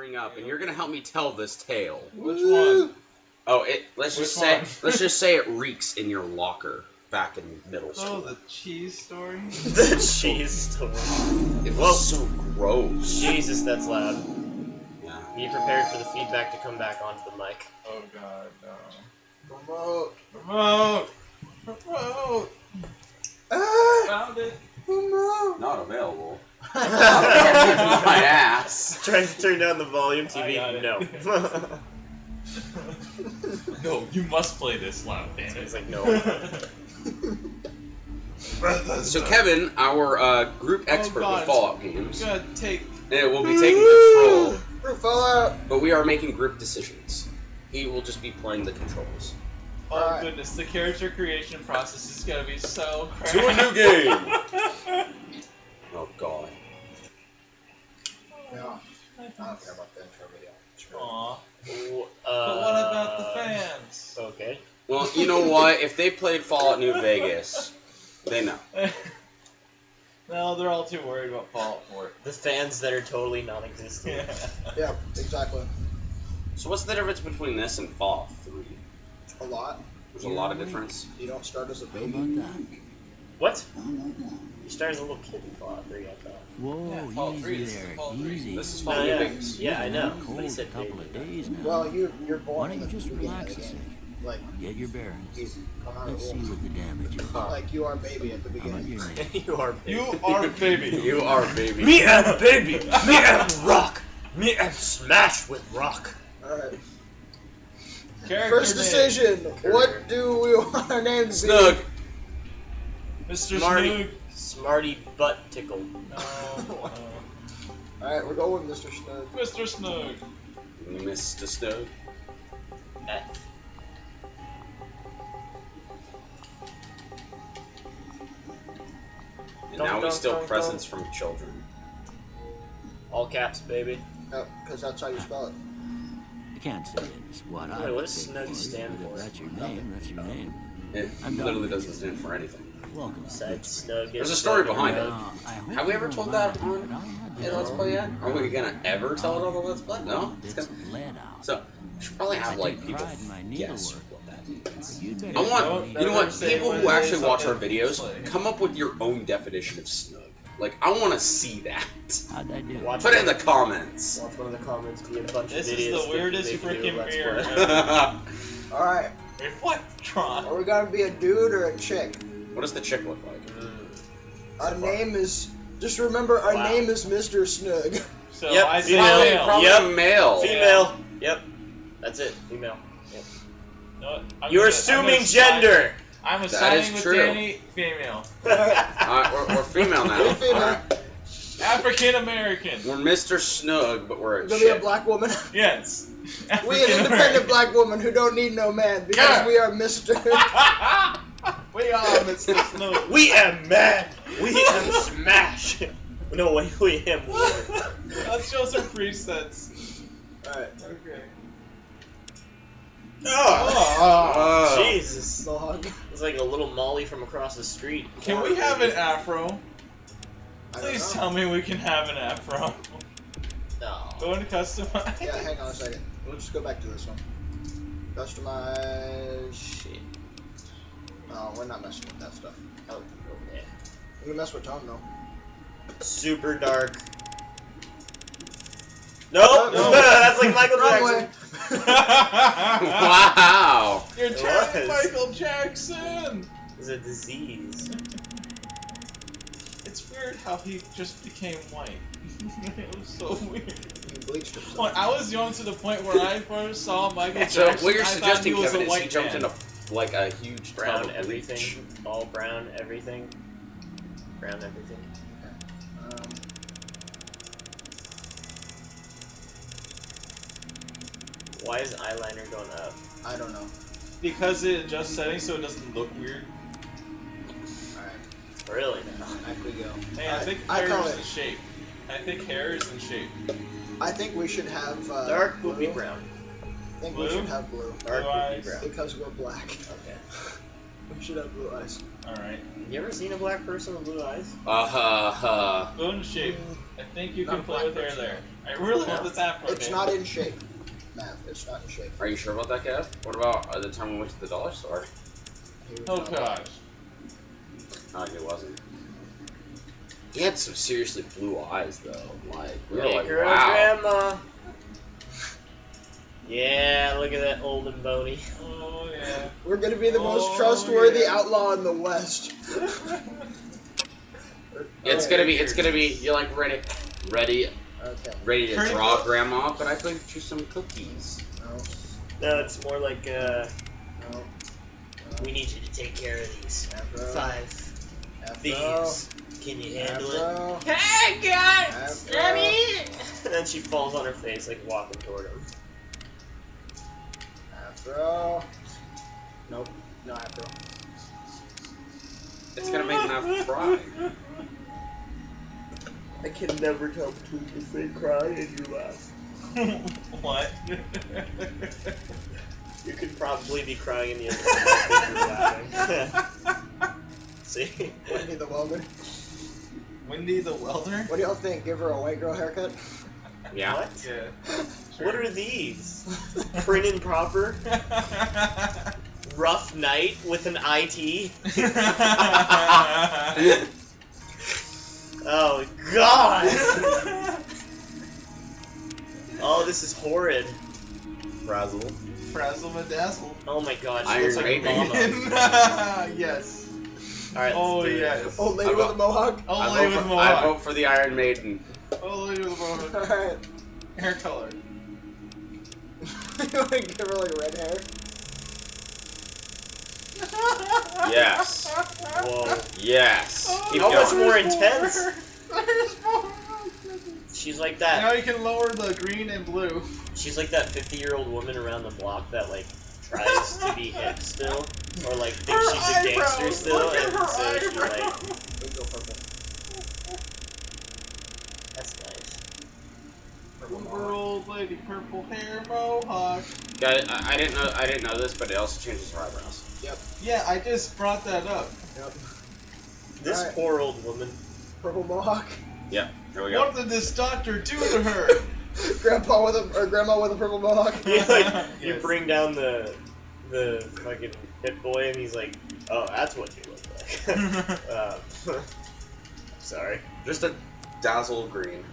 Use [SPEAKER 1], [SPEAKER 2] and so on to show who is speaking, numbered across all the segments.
[SPEAKER 1] bring up, and you're gonna help me tell this tale.
[SPEAKER 2] Which one?
[SPEAKER 1] Oh, let's just say it reeks in your locker back in middle school.
[SPEAKER 2] Oh, the cheese story?
[SPEAKER 3] The cheese story.
[SPEAKER 1] It was so gross.
[SPEAKER 3] Jesus, that's loud.
[SPEAKER 1] Yeah.
[SPEAKER 3] Be prepared for the feedback to come back onto the mic.
[SPEAKER 2] Oh god, no.
[SPEAKER 4] Remote.
[SPEAKER 2] Remote! Remote! Found it.
[SPEAKER 4] Remote.
[SPEAKER 1] Not available. My ass.
[SPEAKER 3] Trying to turn down the volume,
[SPEAKER 2] I
[SPEAKER 3] TV.
[SPEAKER 2] got it.
[SPEAKER 3] No.
[SPEAKER 2] No, you must play this loud, damn
[SPEAKER 3] It's
[SPEAKER 2] it.
[SPEAKER 3] like no.
[SPEAKER 1] So Kevin, our group expert with Fallout games,
[SPEAKER 2] You gotta take.
[SPEAKER 1] will be taking control,
[SPEAKER 4] For Fallout.
[SPEAKER 1] but we are making group decisions. He will just be playing the controls.
[SPEAKER 2] Oh
[SPEAKER 4] Alright.
[SPEAKER 2] goodness, the character creation process is gonna be so crap.
[SPEAKER 1] To a new game. Oh god.
[SPEAKER 4] Yeah. I don't care about the intro video.
[SPEAKER 2] Aw.
[SPEAKER 3] But
[SPEAKER 2] But what about the fans?
[SPEAKER 3] Okay.
[SPEAKER 1] Well, you know what? If they played Fallout New Vegas, they know.
[SPEAKER 2] No, they're all too worried about Fallout 4.
[SPEAKER 3] The fans that are totally non-existent.
[SPEAKER 2] Yeah.
[SPEAKER 4] Yeah, exactly.
[SPEAKER 1] So what's the difference between this and Fallout 3?
[SPEAKER 4] A lot.
[SPEAKER 1] There's a lot of difference.
[SPEAKER 4] You don't start as a
[SPEAKER 5] How
[SPEAKER 4] baby.
[SPEAKER 5] about that?
[SPEAKER 3] What?
[SPEAKER 5] How about that?
[SPEAKER 3] You started as a little kid in Fallout 3, I thought.
[SPEAKER 5] Whoa,
[SPEAKER 2] Yeah, Fallout 3,
[SPEAKER 5] easy
[SPEAKER 2] this is
[SPEAKER 5] there,
[SPEAKER 2] Fallout 3.
[SPEAKER 5] easy.
[SPEAKER 1] This is
[SPEAKER 3] No,
[SPEAKER 1] Fallout New
[SPEAKER 3] yeah.
[SPEAKER 1] Vegas.
[SPEAKER 3] Yeah, I know.
[SPEAKER 5] Cold
[SPEAKER 3] But he said
[SPEAKER 5] a couple
[SPEAKER 3] baby.
[SPEAKER 5] of days now.
[SPEAKER 4] Well, you're
[SPEAKER 5] Why
[SPEAKER 4] born
[SPEAKER 5] don't
[SPEAKER 4] in
[SPEAKER 5] you
[SPEAKER 4] the
[SPEAKER 5] just
[SPEAKER 4] beginning
[SPEAKER 5] relax
[SPEAKER 4] of
[SPEAKER 5] a
[SPEAKER 4] the game.
[SPEAKER 5] second?
[SPEAKER 4] Like,
[SPEAKER 5] Get your bearings.
[SPEAKER 4] easy. Come out
[SPEAKER 5] Let's
[SPEAKER 4] of
[SPEAKER 5] see
[SPEAKER 4] the
[SPEAKER 5] what the damage is.
[SPEAKER 4] Like you are a baby at the
[SPEAKER 5] How about
[SPEAKER 4] beginning.
[SPEAKER 5] your name?
[SPEAKER 3] You are big.
[SPEAKER 2] You are a baby.
[SPEAKER 1] You are baby.
[SPEAKER 3] Me am baby. Me am rock. Me am smash with rock.
[SPEAKER 4] Alright.
[SPEAKER 2] Character
[SPEAKER 4] First
[SPEAKER 2] name.
[SPEAKER 4] decision. What do we want our name to be?
[SPEAKER 1] Snug.
[SPEAKER 2] Mr.
[SPEAKER 3] Smarty.
[SPEAKER 2] Snoog.
[SPEAKER 3] Smarty butt tickle.
[SPEAKER 2] No.
[SPEAKER 4] Alright, we're going with Mr. Snug.
[SPEAKER 2] Mr. Snoog.
[SPEAKER 1] Mr. Snug.
[SPEAKER 3] Eh.
[SPEAKER 1] And
[SPEAKER 3] Dun,
[SPEAKER 1] now we
[SPEAKER 3] dun,
[SPEAKER 1] steal
[SPEAKER 3] dun,
[SPEAKER 1] presents from children.
[SPEAKER 3] All caps, baby.
[SPEAKER 4] Yep, because that's how you spell it.
[SPEAKER 5] I can't say it's what I
[SPEAKER 3] Wait, what
[SPEAKER 5] would
[SPEAKER 3] does
[SPEAKER 5] take
[SPEAKER 3] Snug
[SPEAKER 5] for you,
[SPEAKER 3] stand
[SPEAKER 5] but
[SPEAKER 3] for?
[SPEAKER 5] if that's your name, that's your name.
[SPEAKER 1] It
[SPEAKER 5] I'm done
[SPEAKER 1] literally
[SPEAKER 5] with
[SPEAKER 1] doesn't
[SPEAKER 5] you.
[SPEAKER 1] stand for anything.
[SPEAKER 5] Welcome.
[SPEAKER 3] Said Snug.
[SPEAKER 1] There's a story behind it.
[SPEAKER 5] Well, I hope
[SPEAKER 1] Have we ever
[SPEAKER 5] you
[SPEAKER 1] told
[SPEAKER 5] don't
[SPEAKER 1] that
[SPEAKER 5] mind,
[SPEAKER 1] on
[SPEAKER 5] but I'll have
[SPEAKER 1] a
[SPEAKER 5] to
[SPEAKER 1] Let's
[SPEAKER 5] know
[SPEAKER 1] Play yet? Are we
[SPEAKER 5] you're
[SPEAKER 1] gonna ever tell it on the Let's Play? No?
[SPEAKER 5] Bits
[SPEAKER 1] It's
[SPEAKER 5] of lead out.
[SPEAKER 1] So, we should probably have
[SPEAKER 5] I
[SPEAKER 1] like
[SPEAKER 5] take
[SPEAKER 1] people
[SPEAKER 5] pride in my
[SPEAKER 1] guess
[SPEAKER 5] needlework.
[SPEAKER 1] what that means.
[SPEAKER 5] You'd better
[SPEAKER 1] I want,
[SPEAKER 2] Don't
[SPEAKER 1] you know what,
[SPEAKER 2] ever say
[SPEAKER 1] people
[SPEAKER 2] what
[SPEAKER 1] who
[SPEAKER 2] it
[SPEAKER 1] actually
[SPEAKER 2] is
[SPEAKER 1] watch
[SPEAKER 2] on
[SPEAKER 1] our
[SPEAKER 2] the
[SPEAKER 1] videos,
[SPEAKER 2] display.
[SPEAKER 1] come up with your own definition of snug. Like, I want to see that.
[SPEAKER 5] How'd I do?
[SPEAKER 3] Watch
[SPEAKER 1] Put it in the comments.
[SPEAKER 3] Watch one of the comments be in a bunch
[SPEAKER 2] This
[SPEAKER 3] of
[SPEAKER 2] is
[SPEAKER 3] videos.
[SPEAKER 2] the weirdest
[SPEAKER 3] that make you do
[SPEAKER 2] freaking
[SPEAKER 3] Let's
[SPEAKER 2] beer
[SPEAKER 3] Play.
[SPEAKER 2] ever.
[SPEAKER 4] Alright,
[SPEAKER 2] Reflectron.
[SPEAKER 4] are we gonna be a dude or a chick?
[SPEAKER 1] What does the chick look like?
[SPEAKER 4] Our name is. Just remember, our
[SPEAKER 3] Wow.
[SPEAKER 4] name is Mr. Snug.
[SPEAKER 2] So
[SPEAKER 3] Yep,
[SPEAKER 2] I say
[SPEAKER 3] female.
[SPEAKER 2] male.
[SPEAKER 1] Probably
[SPEAKER 3] Yep.
[SPEAKER 1] a male.
[SPEAKER 3] Female. Yep. That's it. Female. Yep.
[SPEAKER 2] You know what? I'm
[SPEAKER 3] You're
[SPEAKER 2] gonna-
[SPEAKER 3] assuming
[SPEAKER 2] I'm gonna
[SPEAKER 3] gender.
[SPEAKER 2] I'm
[SPEAKER 1] That
[SPEAKER 2] assigning
[SPEAKER 1] is
[SPEAKER 2] with
[SPEAKER 1] true.
[SPEAKER 2] Danny, female.
[SPEAKER 1] We're female now.
[SPEAKER 4] We're female.
[SPEAKER 1] Alright.
[SPEAKER 2] African American.
[SPEAKER 1] We're Mr. Snug, but we're a
[SPEAKER 4] We're gonna be a
[SPEAKER 1] chick.
[SPEAKER 4] black woman.
[SPEAKER 2] Yes.
[SPEAKER 4] We an independent
[SPEAKER 2] African-American.
[SPEAKER 4] black woman who don't need no man because
[SPEAKER 2] Yeah.
[SPEAKER 4] we are Mr.
[SPEAKER 2] We are Mr. Snoop.
[SPEAKER 3] We am mad. We am smash. No way. We am war.
[SPEAKER 2] Let's show some presets.
[SPEAKER 4] Alright.
[SPEAKER 2] Okay.
[SPEAKER 3] Oh, Jesus.
[SPEAKER 4] Dog.
[SPEAKER 3] It's like a little Molly from across the street.
[SPEAKER 2] Can we have an afro?
[SPEAKER 4] I don't
[SPEAKER 2] Please
[SPEAKER 4] know.
[SPEAKER 2] tell me we can have an afro.
[SPEAKER 3] No.
[SPEAKER 2] Go into customize.
[SPEAKER 4] Yeah, hang on a second. We'll just go back to this one. Customize.
[SPEAKER 3] Shit.
[SPEAKER 4] No, we're not messing with that stuff.
[SPEAKER 3] Oh, yeah.
[SPEAKER 4] We can mess with tone though.
[SPEAKER 3] Super dark. Nope.
[SPEAKER 4] No.
[SPEAKER 3] That's like Michael
[SPEAKER 4] Wrong
[SPEAKER 3] Jackson.
[SPEAKER 4] way.
[SPEAKER 1] Wow.
[SPEAKER 2] You're
[SPEAKER 3] It
[SPEAKER 2] turning
[SPEAKER 3] was.
[SPEAKER 2] Michael Jackson.
[SPEAKER 3] It's a disease.
[SPEAKER 2] It's weird how he just became white. It was so weird.
[SPEAKER 4] He bleached himself.
[SPEAKER 2] When I was young to the point where I first saw Michael
[SPEAKER 1] So
[SPEAKER 2] Jackson,
[SPEAKER 1] what you're
[SPEAKER 2] I thought
[SPEAKER 1] suggesting,
[SPEAKER 2] he was
[SPEAKER 1] Kevin,
[SPEAKER 2] a
[SPEAKER 1] is
[SPEAKER 2] white
[SPEAKER 1] he jumped
[SPEAKER 2] man.
[SPEAKER 1] into like a huge
[SPEAKER 3] Brown
[SPEAKER 1] tub of
[SPEAKER 3] everything.
[SPEAKER 1] bleach.
[SPEAKER 3] All brown everything. Brown everything. Why is eyeliner going up?
[SPEAKER 4] I don't know.
[SPEAKER 2] Because it adjusts settings so it doesn't look weird.
[SPEAKER 4] Alright,
[SPEAKER 3] Really?
[SPEAKER 4] back we go.
[SPEAKER 2] Hey, I
[SPEAKER 4] Alright,
[SPEAKER 2] think
[SPEAKER 4] I
[SPEAKER 2] hair
[SPEAKER 4] call
[SPEAKER 2] is
[SPEAKER 4] it.
[SPEAKER 2] in shape. I think hair is in shape.
[SPEAKER 4] I think we should have
[SPEAKER 3] Dark
[SPEAKER 4] blue.
[SPEAKER 3] poopy brown.
[SPEAKER 4] I think we
[SPEAKER 2] Blue?
[SPEAKER 4] should have blue.
[SPEAKER 3] Dark
[SPEAKER 2] Blue
[SPEAKER 3] poopy
[SPEAKER 2] eyes.
[SPEAKER 3] brown.
[SPEAKER 4] Because we're black.
[SPEAKER 3] Okay.
[SPEAKER 4] You should have blue eyes.
[SPEAKER 2] Alright.
[SPEAKER 3] You ever seen a black person with blue eyes?
[SPEAKER 2] Bone shape. I think you can
[SPEAKER 4] Not
[SPEAKER 2] play with
[SPEAKER 4] black
[SPEAKER 2] hair
[SPEAKER 4] person.
[SPEAKER 2] there. I really want this afro.
[SPEAKER 4] It's not in shape. Matt, it's not in shape.
[SPEAKER 1] Are you sure about that, Kev? What about the time we went to the dollar store?
[SPEAKER 2] Oh gosh.
[SPEAKER 1] No, it wasn't. He had some seriously blue eyes, though. Like, we were
[SPEAKER 3] Hey,
[SPEAKER 1] like,
[SPEAKER 3] girl,
[SPEAKER 1] wow.
[SPEAKER 3] grandma. Yeah, look at that old and bony.
[SPEAKER 2] Oh yeah.
[SPEAKER 4] We're gonna be the
[SPEAKER 2] Oh,
[SPEAKER 4] most trustworthy
[SPEAKER 2] yeah.
[SPEAKER 4] outlaw in the West.
[SPEAKER 1] It's gonna be, you're like ready
[SPEAKER 4] Okay.
[SPEAKER 1] to
[SPEAKER 2] Pretty
[SPEAKER 1] draw
[SPEAKER 2] good.
[SPEAKER 1] grandma, but I baked you some cookies.
[SPEAKER 4] No.
[SPEAKER 3] No, it's more like,
[SPEAKER 4] No.
[SPEAKER 3] we need you to take care of these.
[SPEAKER 4] Afro.
[SPEAKER 3] 5
[SPEAKER 4] Afro.
[SPEAKER 3] thieves. Can you handle it?
[SPEAKER 4] Afro.
[SPEAKER 3] Hey, guys!
[SPEAKER 4] Afro.
[SPEAKER 3] Let me! And then she falls on her face, like, walking toward him.
[SPEAKER 4] Afro. Nope. No afro.
[SPEAKER 1] It's gonna make Nav cry.
[SPEAKER 3] I can never tell between if they cry and you laugh.
[SPEAKER 2] What?
[SPEAKER 3] You could probably be crying in the other room if you're laughing. See?
[SPEAKER 4] Wendy the welder.
[SPEAKER 2] Wendy the welder?
[SPEAKER 4] What do y'all think? Give her a white girl haircut?
[SPEAKER 1] Yeah.
[SPEAKER 3] What?
[SPEAKER 2] Yeah.
[SPEAKER 3] What are these? Prim and proper? Rough night with an IT? Oh, God! Oh, this is horrid.
[SPEAKER 1] Frazzle.
[SPEAKER 2] Frazzle Madazzle.
[SPEAKER 3] Oh my God, she
[SPEAKER 1] Iron
[SPEAKER 3] looks like
[SPEAKER 1] Maiden.
[SPEAKER 3] Mama.
[SPEAKER 2] Yes.
[SPEAKER 3] Alright,
[SPEAKER 2] Oh,
[SPEAKER 3] let's do
[SPEAKER 2] yes.
[SPEAKER 3] this.
[SPEAKER 4] Old lady with a mohawk?
[SPEAKER 2] Old
[SPEAKER 1] I
[SPEAKER 2] lady
[SPEAKER 1] vote
[SPEAKER 2] with
[SPEAKER 1] for- I
[SPEAKER 2] mohawk.
[SPEAKER 1] vote for the Iron Maiden.
[SPEAKER 2] Old lady with mohawk.
[SPEAKER 4] Alright.
[SPEAKER 2] Hair color.
[SPEAKER 4] You wanna give her like red hair?
[SPEAKER 1] Yes.
[SPEAKER 3] Whoa.
[SPEAKER 1] Yes. Keep
[SPEAKER 3] How much
[SPEAKER 1] going.
[SPEAKER 3] more intense? She's like
[SPEAKER 2] Now
[SPEAKER 3] that.
[SPEAKER 2] you can lower the green and blue.
[SPEAKER 3] She's like that 50-year-old woman around the block that like tries to be hip still, or like thinks she's a gangster still,
[SPEAKER 2] Look at
[SPEAKER 3] and
[SPEAKER 2] her
[SPEAKER 3] so she
[SPEAKER 2] eyebrows.
[SPEAKER 3] like.
[SPEAKER 4] Let's go purple.
[SPEAKER 3] That's nice.
[SPEAKER 2] Poor old lady, purple hair, mohawk.
[SPEAKER 1] Guys, I didn't know this, but it also changes her eyebrows.
[SPEAKER 2] Yeah, I just brought that up.
[SPEAKER 4] Yep.
[SPEAKER 3] This
[SPEAKER 4] Alright.
[SPEAKER 3] poor old woman.
[SPEAKER 4] Purple mohawk.
[SPEAKER 1] Yep. Here we go.
[SPEAKER 2] What did this doctor do to her?
[SPEAKER 4] Grandpa with a or grandma with a purple mohawk.
[SPEAKER 3] You like you
[SPEAKER 2] Yes.
[SPEAKER 3] bring down the fucking hit boy, and he's like, "Oh, that's what you look like." Sorry.
[SPEAKER 1] Just a dazzle green.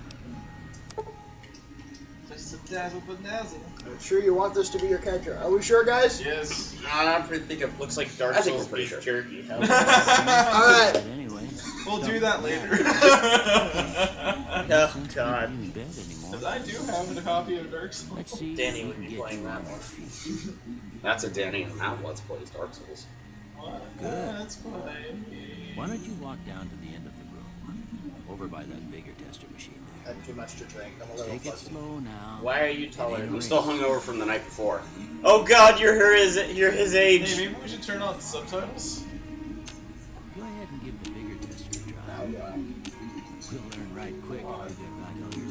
[SPEAKER 2] Just a dazzle bedazzle.
[SPEAKER 4] I'm sure you want this to be your character. Are we sure, guys?
[SPEAKER 2] Yes.
[SPEAKER 1] I'm pretty thinking.
[SPEAKER 3] Looks like Dark
[SPEAKER 1] I think
[SPEAKER 3] Souls
[SPEAKER 1] we're pretty
[SPEAKER 3] beef
[SPEAKER 1] sure.
[SPEAKER 3] jerky.
[SPEAKER 4] All right.
[SPEAKER 5] But anyway.
[SPEAKER 2] We'll do that later.
[SPEAKER 3] Oh, God.
[SPEAKER 5] In bed anymore.
[SPEAKER 2] Because I do have a copy of Dark Souls.
[SPEAKER 5] Let's see
[SPEAKER 3] Danny
[SPEAKER 5] if we
[SPEAKER 3] would
[SPEAKER 5] can
[SPEAKER 3] be
[SPEAKER 5] get
[SPEAKER 3] playing
[SPEAKER 5] you
[SPEAKER 3] that
[SPEAKER 5] on
[SPEAKER 3] more.
[SPEAKER 5] your feet.
[SPEAKER 1] That's a Danny and Matt Let's Plays Dark Souls.
[SPEAKER 2] What?
[SPEAKER 5] Good.
[SPEAKER 2] That's fine.
[SPEAKER 5] Why don't you walk down to the end of the room, over by that vigor tester machine
[SPEAKER 4] I
[SPEAKER 5] there.
[SPEAKER 4] had too much to drink. I'm a little
[SPEAKER 5] Take it
[SPEAKER 4] fuzzy.
[SPEAKER 5] slow now.
[SPEAKER 3] Why are you taller than
[SPEAKER 1] I'm
[SPEAKER 3] me?
[SPEAKER 1] still hungover from the night before.
[SPEAKER 3] Oh God, you're his age.
[SPEAKER 2] Hey, maybe we should turn on subtitles.
[SPEAKER 5] Go ahead and give the vigor tester a try.
[SPEAKER 4] Oh, wow.
[SPEAKER 5] We'll learn right quick if you get back on your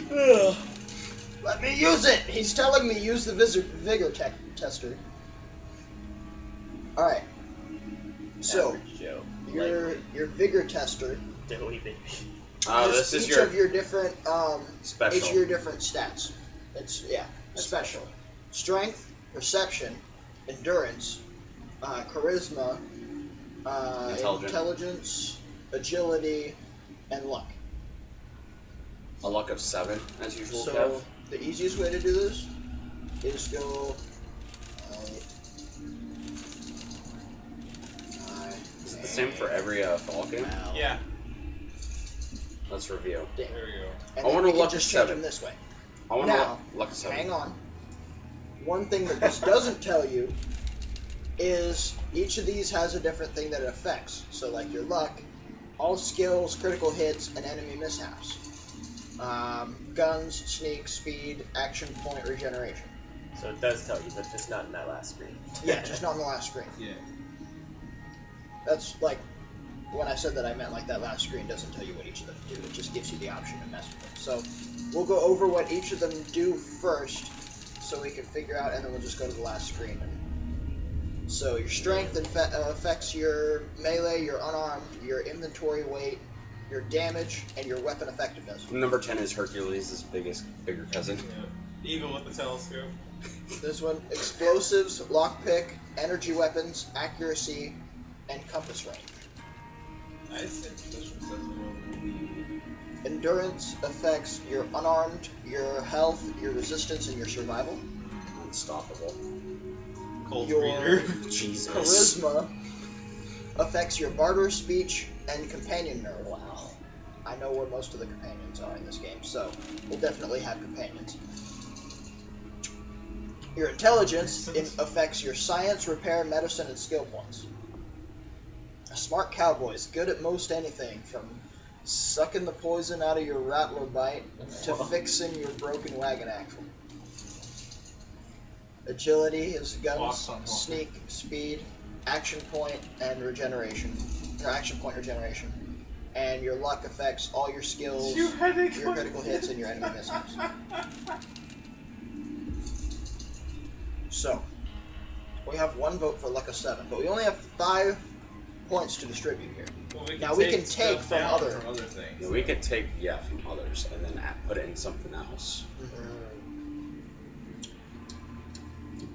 [SPEAKER 5] faculties.
[SPEAKER 4] Let me use it. He's telling me use the vigor tester. All right. So
[SPEAKER 3] Average Joe.
[SPEAKER 4] your vigor tester
[SPEAKER 3] Doughy baby.
[SPEAKER 1] This is
[SPEAKER 4] each
[SPEAKER 1] your
[SPEAKER 4] of your different
[SPEAKER 1] special.
[SPEAKER 4] each of your different stats. It's special. Strength, perception, endurance, charisma, intelligence, agility, and luck.
[SPEAKER 1] A luck of 7, as usual.
[SPEAKER 4] So
[SPEAKER 1] Kev.
[SPEAKER 4] the easiest way to do this is go.
[SPEAKER 1] Is it the same for every Fallout game?
[SPEAKER 2] Yeah.
[SPEAKER 1] Let's review.
[SPEAKER 2] There we go.
[SPEAKER 4] And
[SPEAKER 1] I
[SPEAKER 4] then
[SPEAKER 1] wanna
[SPEAKER 4] we can
[SPEAKER 1] luck
[SPEAKER 4] just
[SPEAKER 1] of
[SPEAKER 4] change
[SPEAKER 1] 7.
[SPEAKER 4] them this way.
[SPEAKER 1] I want
[SPEAKER 4] Now,
[SPEAKER 1] luck of 7.
[SPEAKER 4] Hang on. One thing that this doesn't tell you is each of these has a different thing that it affects. So like your luck, all skills, critical hits, and enemy mishaps. Guns, sneak, speed, action point, regeneration.
[SPEAKER 3] So it does tell you, but just not in that last screen.
[SPEAKER 4] Yeah, just not on the last screen.
[SPEAKER 2] Yeah.
[SPEAKER 4] That's like, when I said that I meant like that last screen doesn't tell you what each of them do. It just gives you the option to mess with them. So we'll go over what each of them do first so we can figure out, and then we'll just go to the last screen and So your strength affects your melee, your unarmed, your inventory weight, your damage, and your weapon effectiveness.
[SPEAKER 1] Number 10 is Hercules' bigger cousin.
[SPEAKER 2] Yeah. Evil with the telescope.
[SPEAKER 4] This one, explosives, lockpick, energy weapons, accuracy, and compass range.
[SPEAKER 2] I think special sensibility.
[SPEAKER 4] Endurance affects your unarmed, your health, your resistance, and your survival.
[SPEAKER 1] Unstoppable.
[SPEAKER 2] Cold
[SPEAKER 4] Your
[SPEAKER 2] reader.
[SPEAKER 1] Jesus.
[SPEAKER 4] charisma affects your barter, speech, and companion nerve. Wow. I know where most of the companions are in this game, so we'll definitely have companions. Your intelligence affects your science, repair, medicine, and skill points. A smart cowboy is good at most anything, from sucking the poison out of your rattler bite to fixing your broken wagon axle. Agility is guns, sneak, speed, action point, and regeneration. Or action point regeneration. And your luck affects all your skills, your critical hits, and your enemy mishaps. So, we have one vote for luck of 7, but we only have 5 points to distribute here.
[SPEAKER 2] Well,
[SPEAKER 4] Now we can take
[SPEAKER 2] stuff
[SPEAKER 4] from
[SPEAKER 2] down
[SPEAKER 4] other-
[SPEAKER 2] from other things.
[SPEAKER 1] Yeah, we could take, from others, and then put it in something else.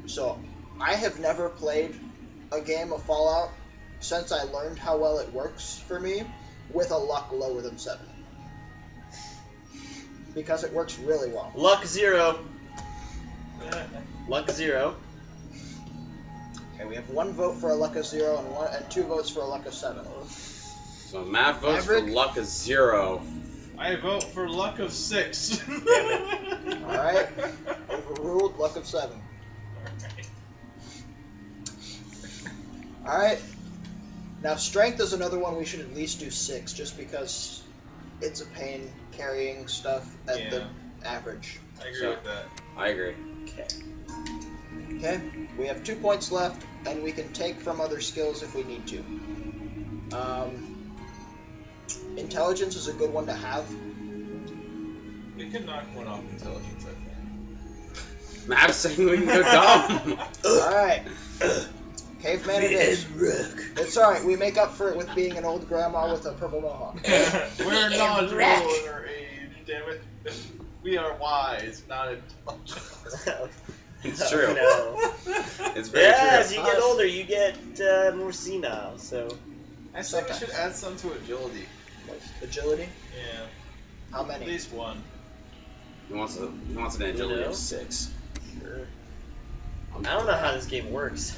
[SPEAKER 4] So, I have never played a game of Fallout since I learned how well it works for me with a luck lower than 7. Because it works really well.
[SPEAKER 3] Luck 0. Luck 0.
[SPEAKER 4] Okay, we have 1 vote for a luck of 0 and 2 votes for a luck of 7.
[SPEAKER 1] So Matt votes for
[SPEAKER 4] Maverick?
[SPEAKER 1] luck of 0.
[SPEAKER 2] I vote for luck of 6.
[SPEAKER 4] Alright. Overruled, luck of 7. Alright. Now, strength is another one we should at least do 6, just because it's a pain carrying stuff at the average.
[SPEAKER 2] I agree with that.
[SPEAKER 1] I agree.
[SPEAKER 4] Okay, we have 2 points left, and we can take from other skills if we need to. Intelligence is a good one to have.
[SPEAKER 2] We can knock one off intelligence, I think.
[SPEAKER 1] Matt's saying we can go dumb.
[SPEAKER 4] Alright. Caveman it is. It's alright, we make up for it with being an old grandma with a purple mohawk.
[SPEAKER 2] We're knowledgeable in our age, damn it. We are wise, not intelligent.
[SPEAKER 1] It's true.
[SPEAKER 3] No.
[SPEAKER 1] It's very
[SPEAKER 3] Yeah, as
[SPEAKER 1] true.
[SPEAKER 3] you get older, you get more senile, so...
[SPEAKER 2] I think we should add some to agility.
[SPEAKER 4] Agility?
[SPEAKER 2] Yeah.
[SPEAKER 4] How
[SPEAKER 2] At
[SPEAKER 4] many?
[SPEAKER 2] least 1.
[SPEAKER 1] He wants an agility of 6.
[SPEAKER 3] Sure. I don't know how this game works.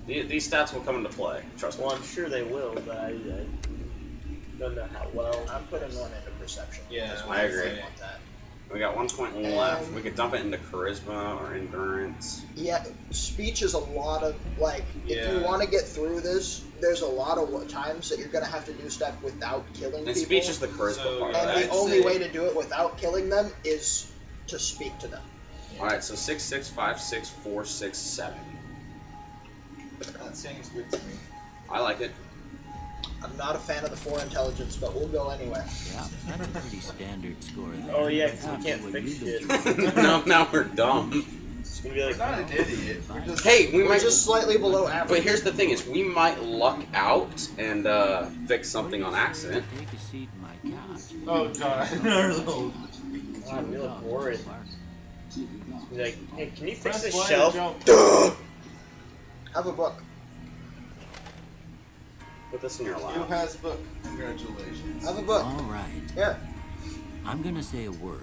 [SPEAKER 1] These stats will come into play. Trust me.
[SPEAKER 3] Well, I'm sure they will, but I don't know how well.
[SPEAKER 4] I'm putting 1 into perception.
[SPEAKER 2] Yeah,
[SPEAKER 4] because
[SPEAKER 1] I agree.
[SPEAKER 4] really want that.
[SPEAKER 1] We got 1 point left. We could dump it into charisma or endurance.
[SPEAKER 4] Yeah, speech is a lot of, like, if
[SPEAKER 2] Yeah.
[SPEAKER 4] you want to get through this, there's a lot of times that you're going to have to do stuff without killing
[SPEAKER 1] And
[SPEAKER 4] people.
[SPEAKER 1] speech is the charisma
[SPEAKER 2] So,
[SPEAKER 1] part.
[SPEAKER 4] And
[SPEAKER 1] Right?
[SPEAKER 4] the
[SPEAKER 2] I'd
[SPEAKER 4] only
[SPEAKER 2] say-
[SPEAKER 4] way to do it without killing them is to speak to them.
[SPEAKER 1] Alright, so 6, 6, 5, 6, 4, 6, 7.
[SPEAKER 2] That seems good to me.
[SPEAKER 1] I like it.
[SPEAKER 4] I'm not a fan of the 4 intelligence, but we'll go anyway.
[SPEAKER 5] Yeah, that's a pretty standard score there.
[SPEAKER 3] Oh, yeah, 'cause we
[SPEAKER 5] After
[SPEAKER 3] can't
[SPEAKER 5] what
[SPEAKER 3] fix
[SPEAKER 5] you've
[SPEAKER 3] shit.
[SPEAKER 5] been through.
[SPEAKER 1] now we're dumb.
[SPEAKER 3] It's gonna be
[SPEAKER 2] We're
[SPEAKER 3] like,
[SPEAKER 2] not an idiot. We're just...
[SPEAKER 1] Hey, we
[SPEAKER 4] We're
[SPEAKER 1] might
[SPEAKER 4] just slightly below average.
[SPEAKER 1] But here's the thing: is we might luck out and fix something on accident.
[SPEAKER 5] Take a seat in my couch.
[SPEAKER 2] Oh, God. Our little...
[SPEAKER 3] God, we look worried. Like, hey, can you fix
[SPEAKER 2] Press
[SPEAKER 3] this
[SPEAKER 2] Y to
[SPEAKER 3] shelf?
[SPEAKER 2] jump.
[SPEAKER 4] Have a book.
[SPEAKER 1] Put this in your
[SPEAKER 2] Who
[SPEAKER 1] lap.
[SPEAKER 2] has book? Congratulations.
[SPEAKER 4] Have a book.
[SPEAKER 5] All right.
[SPEAKER 4] Here.
[SPEAKER 5] I'm gonna say a word.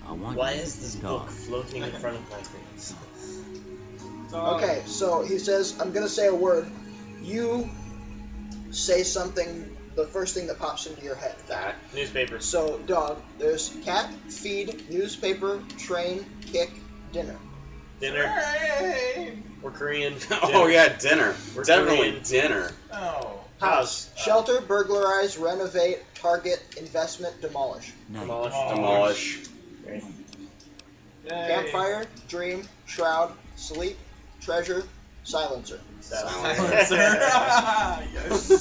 [SPEAKER 5] I want
[SPEAKER 3] Why
[SPEAKER 5] you
[SPEAKER 3] is this
[SPEAKER 5] to
[SPEAKER 3] book
[SPEAKER 5] talk.
[SPEAKER 3] floating in front of my face?
[SPEAKER 4] Okay, so he says, I'm going to say a word. You say something, the first thing that pops into your head.
[SPEAKER 1] That.
[SPEAKER 3] Newspaper.
[SPEAKER 4] So, dog, there's cat, feed, newspaper, train, kick, dinner.
[SPEAKER 3] Dinner.
[SPEAKER 2] Train.
[SPEAKER 3] Or Korean.
[SPEAKER 1] Oh yeah, dinner.
[SPEAKER 3] We're
[SPEAKER 1] Definitely
[SPEAKER 3] Korean.
[SPEAKER 1] dinner.
[SPEAKER 2] Oh.
[SPEAKER 3] House.
[SPEAKER 4] Shelter, burglarize, renovate, target, investment, demolish.
[SPEAKER 5] Night.
[SPEAKER 3] Demolish.
[SPEAKER 1] Demolish.
[SPEAKER 3] Great.
[SPEAKER 2] Yay.
[SPEAKER 4] Campfire, dream, shroud, sleep, treasure, silencer.
[SPEAKER 2] Silencer. Yes.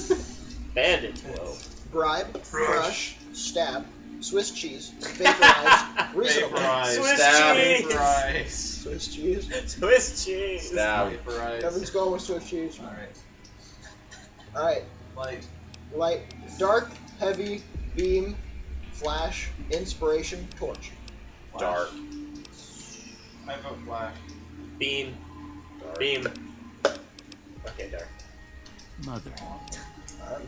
[SPEAKER 3] Bandit. Whoa.
[SPEAKER 4] Bribe, crush, stab, Swiss cheese, vaporize, reasonable.
[SPEAKER 2] Vaporize.
[SPEAKER 3] Swiss
[SPEAKER 1] Stab.
[SPEAKER 3] cheese.
[SPEAKER 2] Vaporize.
[SPEAKER 4] Swiss cheese.
[SPEAKER 3] Swiss cheese.
[SPEAKER 1] Stab.
[SPEAKER 2] For ice.
[SPEAKER 4] Kevin's going with Swiss cheese.
[SPEAKER 2] Alright.
[SPEAKER 4] Alright.
[SPEAKER 2] Light.
[SPEAKER 4] Light, dark, heavy, beam, flash, inspiration, torch.
[SPEAKER 1] Dark.
[SPEAKER 2] I vote flash.
[SPEAKER 3] Beam.
[SPEAKER 1] Dark.
[SPEAKER 3] Beam. Okay, dark.
[SPEAKER 5] Mother.
[SPEAKER 4] Alright.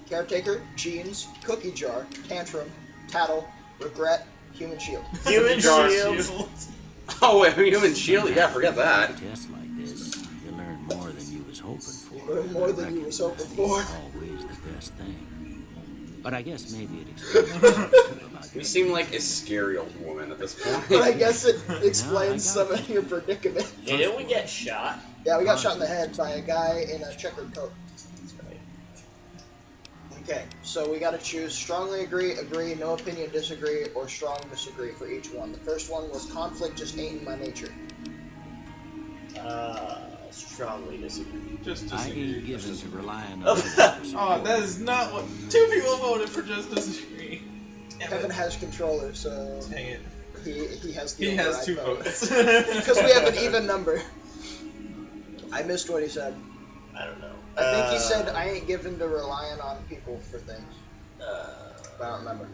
[SPEAKER 4] Caretaker, jeans, cookie jar, tantrum, tattle, regret, human shield.
[SPEAKER 3] Human
[SPEAKER 2] Jar
[SPEAKER 3] shield.
[SPEAKER 1] Oh, wait, human shield? Yeah, forget that.
[SPEAKER 5] Tests like this, you learn more than you was hoping for.
[SPEAKER 4] You learn more than you was hoping for.
[SPEAKER 5] Always the best thing. But I guess maybe it explains about
[SPEAKER 1] You seem like a scary old woman at this point.
[SPEAKER 4] But I guess it explains some of your predicament.
[SPEAKER 3] Yeah, didn't we get shot?
[SPEAKER 4] Yeah, we got shot in the head by a guy in a checkered coat. Okay, so we gotta choose strongly agree, agree, no opinion, disagree, or strong disagree for each one. The first one was conflict just ain't in my nature.
[SPEAKER 3] Strongly disagree.
[SPEAKER 2] Just
[SPEAKER 5] I
[SPEAKER 2] disagree.
[SPEAKER 5] ain't given to relying on
[SPEAKER 3] Oh.
[SPEAKER 5] others for
[SPEAKER 2] Oh,
[SPEAKER 5] support.
[SPEAKER 2] that is not what. 2 people voted for just disagree. Damn
[SPEAKER 4] Kevin
[SPEAKER 2] it.
[SPEAKER 4] has controller, so
[SPEAKER 2] Dang it.
[SPEAKER 4] he has the
[SPEAKER 2] He has
[SPEAKER 4] override
[SPEAKER 2] 2
[SPEAKER 4] vote.
[SPEAKER 2] votes.
[SPEAKER 4] Because we have an even number. I missed what he said.
[SPEAKER 3] I don't know.
[SPEAKER 4] I think he said I ain't given to relying on people for things. But I don't remember.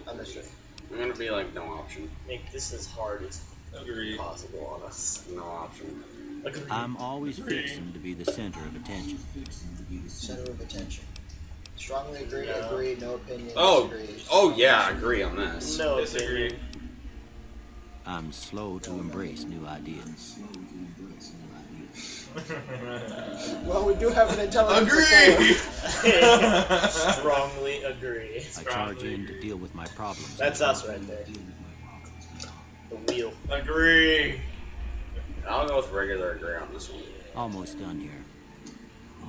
[SPEAKER 4] I missed it.
[SPEAKER 1] I'm gonna be like, no option.
[SPEAKER 3] Nick, this is hard as
[SPEAKER 2] Agreed.
[SPEAKER 3] possible on us.
[SPEAKER 1] No option.
[SPEAKER 3] Agreed.
[SPEAKER 5] I'm always fixing to be the center of attention.
[SPEAKER 4] Center of attention. Strongly agree,
[SPEAKER 3] No.
[SPEAKER 4] agree, no opinion,
[SPEAKER 1] Oh,
[SPEAKER 4] disagree.
[SPEAKER 1] oh yeah, I agree on this.
[SPEAKER 3] No
[SPEAKER 2] Disagree.
[SPEAKER 3] opinion.
[SPEAKER 5] I'm slow to embrace new ideas.
[SPEAKER 4] Well, we do have an intelligence
[SPEAKER 2] Agree!
[SPEAKER 3] Strongly agree.
[SPEAKER 5] I charge in to deal with my problems.
[SPEAKER 3] That's us right there. The wheel.
[SPEAKER 2] Agree.
[SPEAKER 1] I'll go with regular agree on this one.
[SPEAKER 5] Almost done here.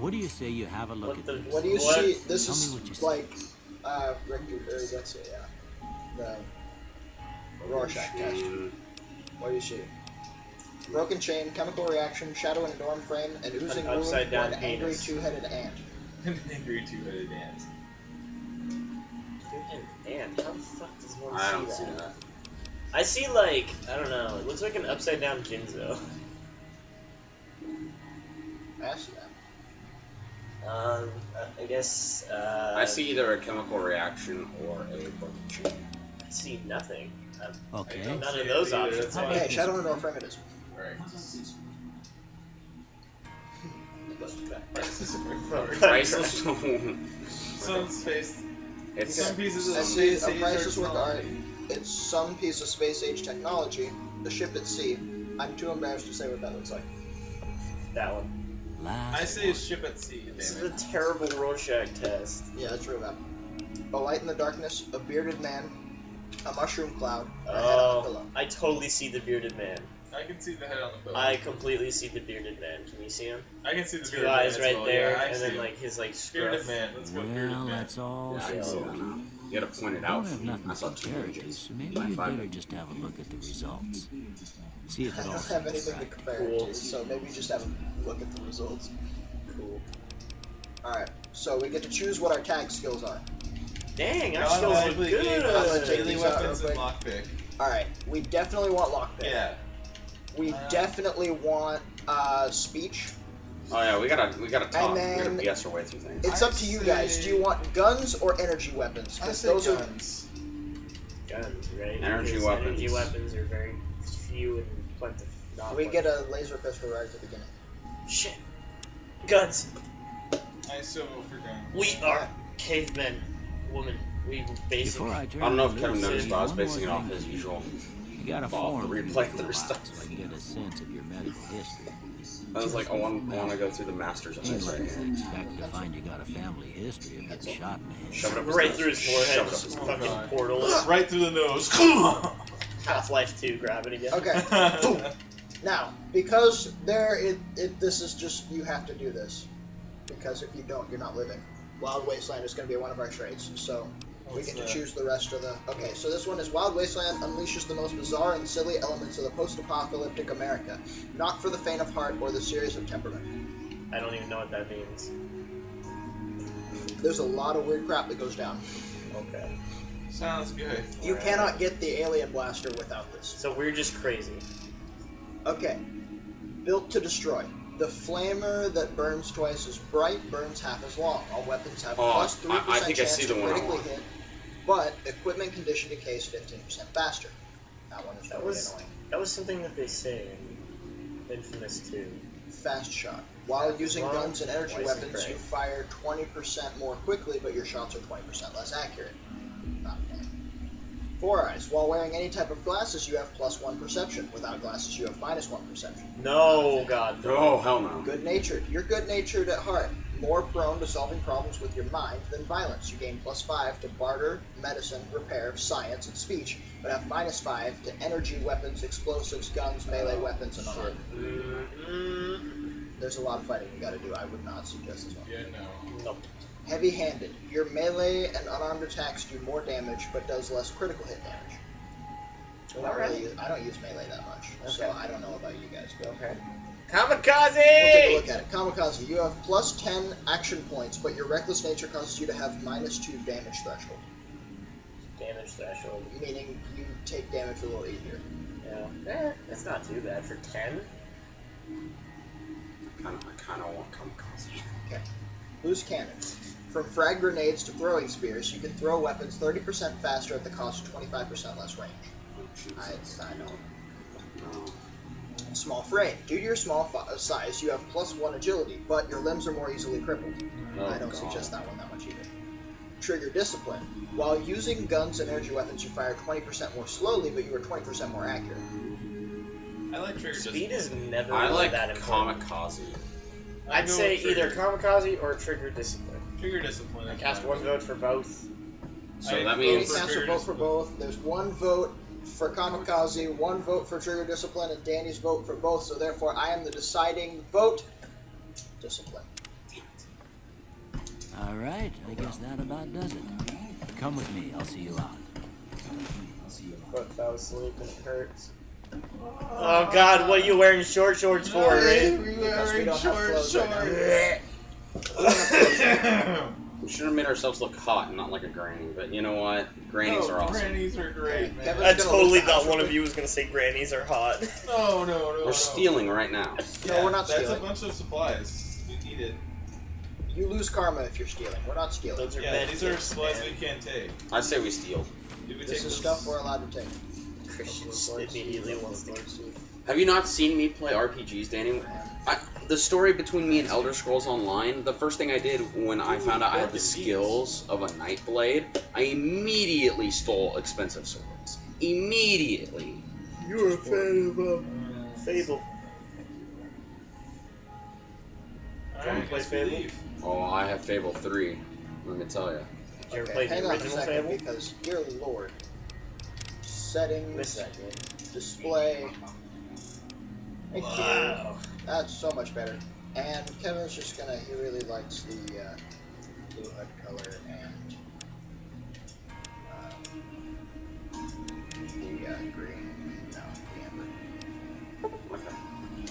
[SPEAKER 5] What do you say you have a look
[SPEAKER 3] What
[SPEAKER 5] at
[SPEAKER 3] the-
[SPEAKER 5] this?
[SPEAKER 4] What do you
[SPEAKER 3] What?
[SPEAKER 4] see? This
[SPEAKER 5] Tell me
[SPEAKER 4] is
[SPEAKER 5] what you see.
[SPEAKER 4] like, that's it, yeah. The Rorschach test.
[SPEAKER 1] Mm,
[SPEAKER 4] What do you see? Broken chain, chemical reaction, shadow in a dorm frame, and oozing
[SPEAKER 3] An
[SPEAKER 4] wound,
[SPEAKER 3] upside down
[SPEAKER 4] one angry
[SPEAKER 3] penis.
[SPEAKER 4] two-headed ant.
[SPEAKER 2] Agree 2-headed dance.
[SPEAKER 3] And how the fuck does one
[SPEAKER 1] I don't
[SPEAKER 3] see
[SPEAKER 1] see
[SPEAKER 3] that?
[SPEAKER 1] that.
[SPEAKER 3] I see like, I don't know, it looks like an upside down Ginzo.
[SPEAKER 4] I see that.
[SPEAKER 3] I guess,
[SPEAKER 1] I see either a chemical reaction or a broken chain.
[SPEAKER 3] I see nothing.
[SPEAKER 5] Okay.
[SPEAKER 2] I don't
[SPEAKER 3] None
[SPEAKER 2] see
[SPEAKER 3] of
[SPEAKER 2] it
[SPEAKER 3] those
[SPEAKER 2] either,
[SPEAKER 3] options.
[SPEAKER 2] that's
[SPEAKER 5] How
[SPEAKER 2] why-
[SPEAKER 5] about
[SPEAKER 4] Hey,
[SPEAKER 5] this
[SPEAKER 4] shadow in
[SPEAKER 5] one?
[SPEAKER 4] a dorm frame it is.
[SPEAKER 2] Right.
[SPEAKER 1] Priceless.
[SPEAKER 2] Some space.
[SPEAKER 1] It's
[SPEAKER 2] Some pieces of
[SPEAKER 4] I see
[SPEAKER 2] space
[SPEAKER 4] a priceless
[SPEAKER 2] age
[SPEAKER 4] work of art.
[SPEAKER 2] technology.
[SPEAKER 4] It's some piece of space age technology, the ship at sea. I'm too embarrassed to say what that looks like.
[SPEAKER 3] That one.
[SPEAKER 5] Last
[SPEAKER 2] I say a ship at sea.
[SPEAKER 3] This is
[SPEAKER 2] Damn
[SPEAKER 3] a
[SPEAKER 2] it.
[SPEAKER 3] terrible Rorschach test.
[SPEAKER 4] Yeah, that's real bad. A light in the darkness, a bearded man, a mushroom cloud, a head on a
[SPEAKER 3] Oh,
[SPEAKER 4] pillow.
[SPEAKER 3] I totally see the bearded man.
[SPEAKER 2] I can see the head on the pillow.
[SPEAKER 3] I completely see the bearded man. Can you see him?
[SPEAKER 2] I can see the
[SPEAKER 3] 2
[SPEAKER 2] bearded
[SPEAKER 3] eyes
[SPEAKER 2] man as
[SPEAKER 3] right
[SPEAKER 2] well.
[SPEAKER 3] there,
[SPEAKER 2] Yeah, I
[SPEAKER 3] and
[SPEAKER 2] see
[SPEAKER 3] then
[SPEAKER 2] him.
[SPEAKER 3] like his like
[SPEAKER 2] Bearded
[SPEAKER 3] scruff.
[SPEAKER 2] man. Let's go bearded
[SPEAKER 5] Well,
[SPEAKER 2] man.
[SPEAKER 5] that's all.
[SPEAKER 1] Yeah, I can see that now. You gotta point it
[SPEAKER 5] I
[SPEAKER 1] out.
[SPEAKER 5] don't have nothing
[SPEAKER 1] I saw
[SPEAKER 5] to
[SPEAKER 1] 2
[SPEAKER 5] compare it to,
[SPEAKER 1] images.
[SPEAKER 5] so maybe
[SPEAKER 1] Like
[SPEAKER 5] you'd
[SPEAKER 1] 5
[SPEAKER 5] better just have a look at the results. See if
[SPEAKER 4] I
[SPEAKER 5] it all
[SPEAKER 4] don't have
[SPEAKER 5] seems
[SPEAKER 4] anything to
[SPEAKER 5] right.
[SPEAKER 4] compare
[SPEAKER 3] Cool.
[SPEAKER 4] it to, so maybe just have a look at the results.
[SPEAKER 3] Cool.
[SPEAKER 4] Alright, so we get to choose what our tag skills are.
[SPEAKER 3] Dang, our
[SPEAKER 2] God
[SPEAKER 3] skills look
[SPEAKER 2] automatically gave us
[SPEAKER 4] Take
[SPEAKER 3] good.
[SPEAKER 2] daily
[SPEAKER 4] these out
[SPEAKER 2] weapons
[SPEAKER 4] real
[SPEAKER 2] and
[SPEAKER 4] quick.
[SPEAKER 2] lockpick.
[SPEAKER 4] Alright, we definitely want lockpick.
[SPEAKER 2] Yeah.
[SPEAKER 4] We definitely want speech.
[SPEAKER 1] Oh yeah, we gotta talk. We
[SPEAKER 4] then-
[SPEAKER 1] gotta BS our way through things.
[SPEAKER 4] It's up to you guys. Do you want guns or energy weapons?
[SPEAKER 2] I
[SPEAKER 4] 'Cause
[SPEAKER 2] say
[SPEAKER 4] those
[SPEAKER 2] guns.
[SPEAKER 3] Guns, right?
[SPEAKER 1] Energy
[SPEAKER 3] Because
[SPEAKER 1] weapons.
[SPEAKER 3] Energy weapons are very few and plentiful.
[SPEAKER 4] are. We get a laser pistol right at the beginning.
[SPEAKER 3] Shit. Guns.
[SPEAKER 2] I still vote for guns.
[SPEAKER 3] We are cavemen, woman. We basically.
[SPEAKER 5] Before I turn
[SPEAKER 1] I don't know if
[SPEAKER 5] to
[SPEAKER 1] Kevin
[SPEAKER 5] Lucy,
[SPEAKER 1] noticed, but I was
[SPEAKER 5] one more
[SPEAKER 1] basing it off
[SPEAKER 5] thing
[SPEAKER 1] his
[SPEAKER 5] to
[SPEAKER 1] usual.
[SPEAKER 5] do. You got a
[SPEAKER 1] Well,
[SPEAKER 5] form
[SPEAKER 1] the
[SPEAKER 5] to
[SPEAKER 1] replay
[SPEAKER 5] fill
[SPEAKER 1] their
[SPEAKER 5] out
[SPEAKER 1] stuff.
[SPEAKER 5] so I can get a sense of your medical history.
[SPEAKER 1] I was like, I want to go through the masters of
[SPEAKER 5] Ain't
[SPEAKER 1] this
[SPEAKER 5] like
[SPEAKER 1] right
[SPEAKER 5] to
[SPEAKER 1] here.
[SPEAKER 5] expect to find you got a family history of getting shot in the head.
[SPEAKER 1] Shove it up his
[SPEAKER 3] right
[SPEAKER 1] nose.
[SPEAKER 3] through his
[SPEAKER 1] Shove
[SPEAKER 3] forehead,
[SPEAKER 1] it up
[SPEAKER 3] just
[SPEAKER 1] his
[SPEAKER 2] nose.
[SPEAKER 3] fucking
[SPEAKER 2] God.
[SPEAKER 3] portal.
[SPEAKER 2] Right through the nose.
[SPEAKER 3] Half-Life 2, grab it again.
[SPEAKER 4] Okay. Boom. Now, because this is just, you have to do this. Because if you don't, you're not living. Wild Wasteland is going to be one of our traits, so we
[SPEAKER 2] What's
[SPEAKER 4] get to
[SPEAKER 2] that?
[SPEAKER 4] choose the rest of the... Okay, so this one is Wild Wasteland unleashes the most bizarre and silly elements of the post-apocalyptic America. Not for the faint of heart or the serious of temperament.
[SPEAKER 3] I don't even know what that means.
[SPEAKER 4] There's a lot of weird crap that goes down.
[SPEAKER 3] Okay.
[SPEAKER 2] Sounds good.
[SPEAKER 4] You
[SPEAKER 3] Alright.
[SPEAKER 4] cannot get the alien blaster without this.
[SPEAKER 3] So we're just crazy.
[SPEAKER 4] Okay. Built to destroy. The flamer that burns twice as bright burns half as long. All weapons have plus 3%
[SPEAKER 1] I think I
[SPEAKER 4] chance
[SPEAKER 1] see
[SPEAKER 4] to
[SPEAKER 1] the one I
[SPEAKER 4] critically
[SPEAKER 1] want.
[SPEAKER 4] hit, but equipment condition decays 15% faster. That one is
[SPEAKER 3] That
[SPEAKER 4] really
[SPEAKER 3] was
[SPEAKER 4] annoying.
[SPEAKER 3] that was something that they say in Infamous 2.
[SPEAKER 4] Fast shot. While using
[SPEAKER 3] Long,
[SPEAKER 4] guns and energy
[SPEAKER 3] twice as
[SPEAKER 4] weapons,
[SPEAKER 3] bright.
[SPEAKER 4] you fire 20% more quickly, but your shots are 20% less accurate. Not fun. 4 eyes. While wearing any type of glasses, you have +1 perception. Without glasses, you have -1 perception.
[SPEAKER 3] No, God.
[SPEAKER 1] Oh, hell no.
[SPEAKER 4] Good-natured. You're good-natured at heart. More prone to solving problems with your mind than violence. You gain +5 to barter, medicine, repair, science, and speech, but have -5 to energy, weapons, explosives, guns, melee weapons, and unarmed. There's a lot of fighting you gotta do. I would not suggest this one.
[SPEAKER 2] Yeah, no.
[SPEAKER 3] Nope.
[SPEAKER 4] Heavy-handed. Your melee and unarmed attacks do more damage, but does less critical hit damage. I don't use melee that much, so
[SPEAKER 3] Okay.
[SPEAKER 4] I don't know about you guys. But
[SPEAKER 3] Okay.
[SPEAKER 4] we'll take a
[SPEAKER 3] Kamikaze!
[SPEAKER 4] look at it. Kamikaze, you have +10 action points, but your reckless nature causes you to have -2 damage threshold,
[SPEAKER 3] Damage threshold.
[SPEAKER 4] meaning you take damage a little easier.
[SPEAKER 3] Yeah. That's not too bad for 10.
[SPEAKER 1] I kind of want kamikaze.
[SPEAKER 4] Loose cannon. From frag grenades to throwing spears, you can throw weapons 30% faster at the cost of 25% less range.
[SPEAKER 1] Oh, Jesus.
[SPEAKER 4] I know.
[SPEAKER 1] No.
[SPEAKER 4] Small frame. Due to your small size, you have +1 agility, but your limbs are more easily crippled.
[SPEAKER 1] Oh,
[SPEAKER 4] I don't
[SPEAKER 1] God.
[SPEAKER 4] suggest that one that much either. Trigger discipline. While using guns and energy weapons, you fire 20% more slowly, but you are 20% more accurate.
[SPEAKER 2] I like trigger
[SPEAKER 3] Speed
[SPEAKER 2] discipline.
[SPEAKER 3] is never
[SPEAKER 1] I like
[SPEAKER 3] that important.
[SPEAKER 1] kamikaze.
[SPEAKER 3] I'd
[SPEAKER 2] go
[SPEAKER 3] say
[SPEAKER 2] with
[SPEAKER 3] either
[SPEAKER 2] trigger.
[SPEAKER 3] kamikaze or trigger discipline.
[SPEAKER 2] Trigger discipline.
[SPEAKER 3] I
[SPEAKER 2] is
[SPEAKER 3] cast
[SPEAKER 2] fine.
[SPEAKER 3] one vote for both.
[SPEAKER 1] So
[SPEAKER 2] I
[SPEAKER 1] that
[SPEAKER 2] vote
[SPEAKER 1] means
[SPEAKER 2] for
[SPEAKER 4] Cast
[SPEAKER 2] trigger
[SPEAKER 4] a vote for
[SPEAKER 2] discipline.
[SPEAKER 4] both. There's 1 vote for kamikaze, 1 vote for trigger discipline, and Danny's vote for both. So therefore, I am the deciding vote. Discipline.
[SPEAKER 5] All right, I guess that about does it. Come with me, I'll see you out.
[SPEAKER 3] But fell asleep and it hurts. Oh God, what are you wearing short shorts for, Ray?
[SPEAKER 2] We
[SPEAKER 4] Because we
[SPEAKER 2] wearing
[SPEAKER 4] don't have
[SPEAKER 2] short
[SPEAKER 4] clothes right now.
[SPEAKER 2] shorts.
[SPEAKER 1] we should have made ourselves look hot and not like a granny. But you know what? Grannies
[SPEAKER 2] No,
[SPEAKER 1] are awesome.
[SPEAKER 2] Grannies are great, man.
[SPEAKER 4] Kevin's
[SPEAKER 3] I
[SPEAKER 4] gonna
[SPEAKER 3] totally
[SPEAKER 4] lose
[SPEAKER 3] thought one
[SPEAKER 4] after
[SPEAKER 3] of you was gonna say grannies are hot.
[SPEAKER 2] No.
[SPEAKER 1] We're stealing right now.
[SPEAKER 4] No, we're not
[SPEAKER 2] That's
[SPEAKER 4] stealing.
[SPEAKER 2] a bunch of supplies. We need it.
[SPEAKER 4] You lose karma if you're stealing. We're not stealing.
[SPEAKER 3] Those are
[SPEAKER 2] Yeah, these are
[SPEAKER 3] benefits,
[SPEAKER 2] supplies
[SPEAKER 3] man.
[SPEAKER 2] we can't take.
[SPEAKER 1] I say we steal.
[SPEAKER 2] Did we take
[SPEAKER 4] This is
[SPEAKER 2] those?
[SPEAKER 4] stuff we're allowed to take.
[SPEAKER 3] Christian immediately wants to.
[SPEAKER 1] Have you not seen me play RPGs, Danny? The story between me and Elder Scrolls Online, the first thing I did when I found out I had the skills of a Nightblade, I immediately stole expensive swords. Immediately.
[SPEAKER 3] You're a fan of Fable.
[SPEAKER 2] Alright,
[SPEAKER 3] play
[SPEAKER 2] guess we
[SPEAKER 3] Fable?
[SPEAKER 2] leave.
[SPEAKER 1] Oh, I have Fable 3, let me tell you.
[SPEAKER 3] Did you ever
[SPEAKER 4] Okay,
[SPEAKER 3] play
[SPEAKER 4] hang
[SPEAKER 3] the
[SPEAKER 4] on a
[SPEAKER 3] original
[SPEAKER 4] second,
[SPEAKER 3] Fable?
[SPEAKER 4] because dear lord. Settings,
[SPEAKER 3] Missed that game.
[SPEAKER 4] display. Thank you.
[SPEAKER 3] Wow.
[SPEAKER 4] That's so much better. And Kevin's just gonna, he really likes the blue HUD color and the green, no, the amber.
[SPEAKER 1] Okay.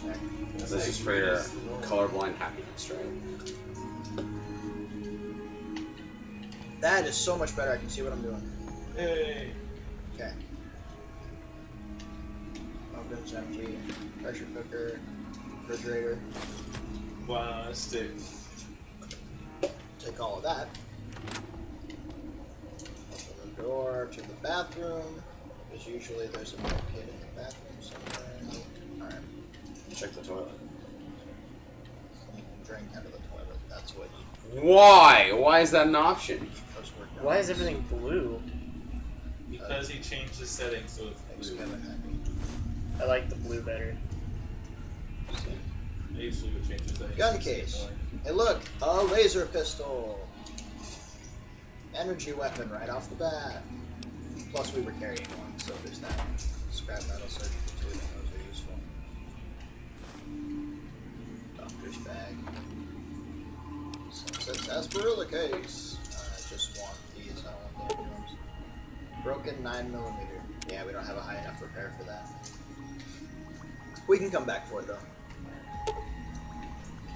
[SPEAKER 4] Okay.
[SPEAKER 1] This is for your colorblind happiness, right?
[SPEAKER 4] That is so much better, I can see what I'm doing.
[SPEAKER 2] Hey.
[SPEAKER 4] Okay. Oven's empty, pressure cooker, refrigerator,
[SPEAKER 2] Plastic.
[SPEAKER 4] take all of that. Open the door to the bathroom, because usually there's a milk kit in the bathroom somewhere. Alright,
[SPEAKER 1] Check the toilet.
[SPEAKER 4] you can drink out of the toilet, that's what
[SPEAKER 1] Why? Why is that an option?
[SPEAKER 4] those were done.
[SPEAKER 3] Why is everything blue?
[SPEAKER 2] Because he changed the settings so
[SPEAKER 4] Makes
[SPEAKER 2] it's blue.
[SPEAKER 4] Kevin happy.
[SPEAKER 3] I like the blue better.
[SPEAKER 2] I usually would change the settings.
[SPEAKER 4] Gun case. Hey look, a laser pistol. Energy weapon right off the bat. Plus we were carrying one, so there's that. Scrap metal surgical too, those are useful. Doctor's bag. Sunset sarsaparilla case. I just want these, I don't want the other ones. Broken 9mm. Yeah, we don't have a high enough repair for that. We can come back for it though.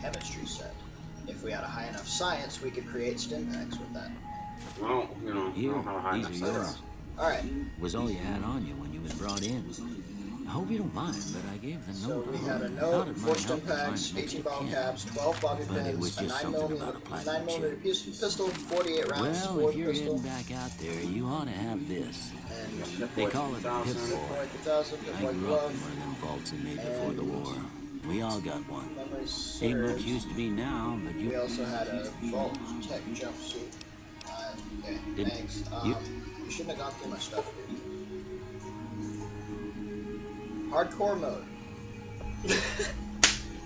[SPEAKER 4] Chemistry set. If we had a high enough science, we could create stim packs with that.
[SPEAKER 1] Well, you know, I
[SPEAKER 5] Here,
[SPEAKER 1] don't know how high
[SPEAKER 5] these
[SPEAKER 1] enough
[SPEAKER 5] are
[SPEAKER 1] that
[SPEAKER 5] yours.
[SPEAKER 1] is.
[SPEAKER 4] Alright,
[SPEAKER 5] Was all you had on you when you was brought in. I hope you don't mind, but I gave the
[SPEAKER 4] so
[SPEAKER 5] note.
[SPEAKER 4] we had a
[SPEAKER 5] I thought
[SPEAKER 4] note,
[SPEAKER 5] it
[SPEAKER 4] 4
[SPEAKER 5] might
[SPEAKER 4] stim
[SPEAKER 5] help to find
[SPEAKER 4] packs,
[SPEAKER 5] an
[SPEAKER 4] 18
[SPEAKER 5] extra
[SPEAKER 4] bottle
[SPEAKER 5] kid.
[SPEAKER 4] caps, 12 bobby
[SPEAKER 5] But it was
[SPEAKER 4] pins, a
[SPEAKER 5] just
[SPEAKER 4] 9
[SPEAKER 5] something
[SPEAKER 4] millimeter,
[SPEAKER 5] about a platinum
[SPEAKER 4] 9 millimeter
[SPEAKER 5] chip.
[SPEAKER 4] pistol, 48 rounds
[SPEAKER 5] Well,
[SPEAKER 4] for
[SPEAKER 5] if
[SPEAKER 4] the
[SPEAKER 5] you're
[SPEAKER 4] pistol,
[SPEAKER 5] heading back out there, you ought to have this.
[SPEAKER 4] and
[SPEAKER 5] They call it a Pip
[SPEAKER 1] 2000.
[SPEAKER 5] Boy.
[SPEAKER 4] Boy 2000, Pip
[SPEAKER 5] I
[SPEAKER 4] Boy
[SPEAKER 5] grew up in
[SPEAKER 4] glove,
[SPEAKER 5] one of them vaults they made before the war. We all got one.
[SPEAKER 4] memory
[SPEAKER 5] Ain't much
[SPEAKER 4] serves.
[SPEAKER 5] use to be now, but
[SPEAKER 4] We
[SPEAKER 5] you...
[SPEAKER 4] also had a Vault Tech jumpsuit. Okay,
[SPEAKER 5] Did-
[SPEAKER 4] thanks.
[SPEAKER 5] you-
[SPEAKER 4] You shouldn't have gone through my stuff, dude. Hardcore mode.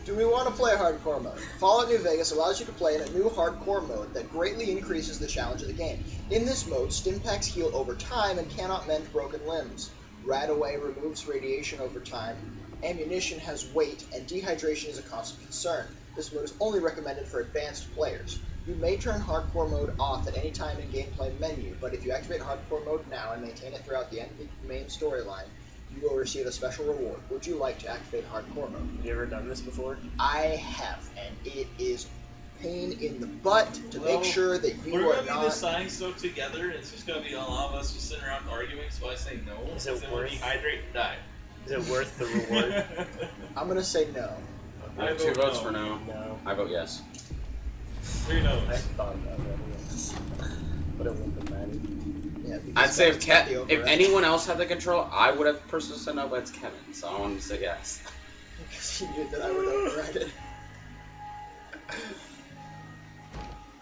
[SPEAKER 4] Do we want to play hardcore mode? Fallout New Vegas allows you to play in a new hardcore mode that greatly increases the challenge of the game. In this mode, stim packs heal over time and cannot mend broken limbs. Radaway removes radiation over time. Ammunition has weight, and dehydration is a constant concern. This mode is only recommended for advanced players. You may turn hardcore mode off at any time in gameplay menu, but if you activate hardcore mode now and maintain it throughout the end of the main storyline, you will receive a special reward. Would you like to activate hardcore mode?
[SPEAKER 3] Have you ever done this before?
[SPEAKER 4] I have, and it is pain in the butt to
[SPEAKER 2] Well,
[SPEAKER 4] make sure that you
[SPEAKER 2] We're
[SPEAKER 4] are
[SPEAKER 2] gonna be
[SPEAKER 4] not.
[SPEAKER 2] deciding stuff together, and it's just gonna be all of us just sitting around arguing. So I say no.
[SPEAKER 3] Is it
[SPEAKER 2] because then we'll
[SPEAKER 3] worth-
[SPEAKER 2] dehydrate and die.
[SPEAKER 3] Is it worth the reward?
[SPEAKER 4] I'm gonna say no.
[SPEAKER 1] I have
[SPEAKER 2] I
[SPEAKER 1] 2
[SPEAKER 2] vote
[SPEAKER 1] votes
[SPEAKER 2] no.
[SPEAKER 1] for no.
[SPEAKER 3] No.
[SPEAKER 1] I vote yes.
[SPEAKER 2] 3 no's.
[SPEAKER 3] I thought about that, yeah. But it wouldn't have mattered.
[SPEAKER 4] Yeah, because
[SPEAKER 1] I'd say
[SPEAKER 4] that's got the
[SPEAKER 1] if
[SPEAKER 4] override.
[SPEAKER 1] anyone else had the control, I would have personally said no, but it's Kevin, so I wanted to say yes.
[SPEAKER 4] Because he knew that I would override it.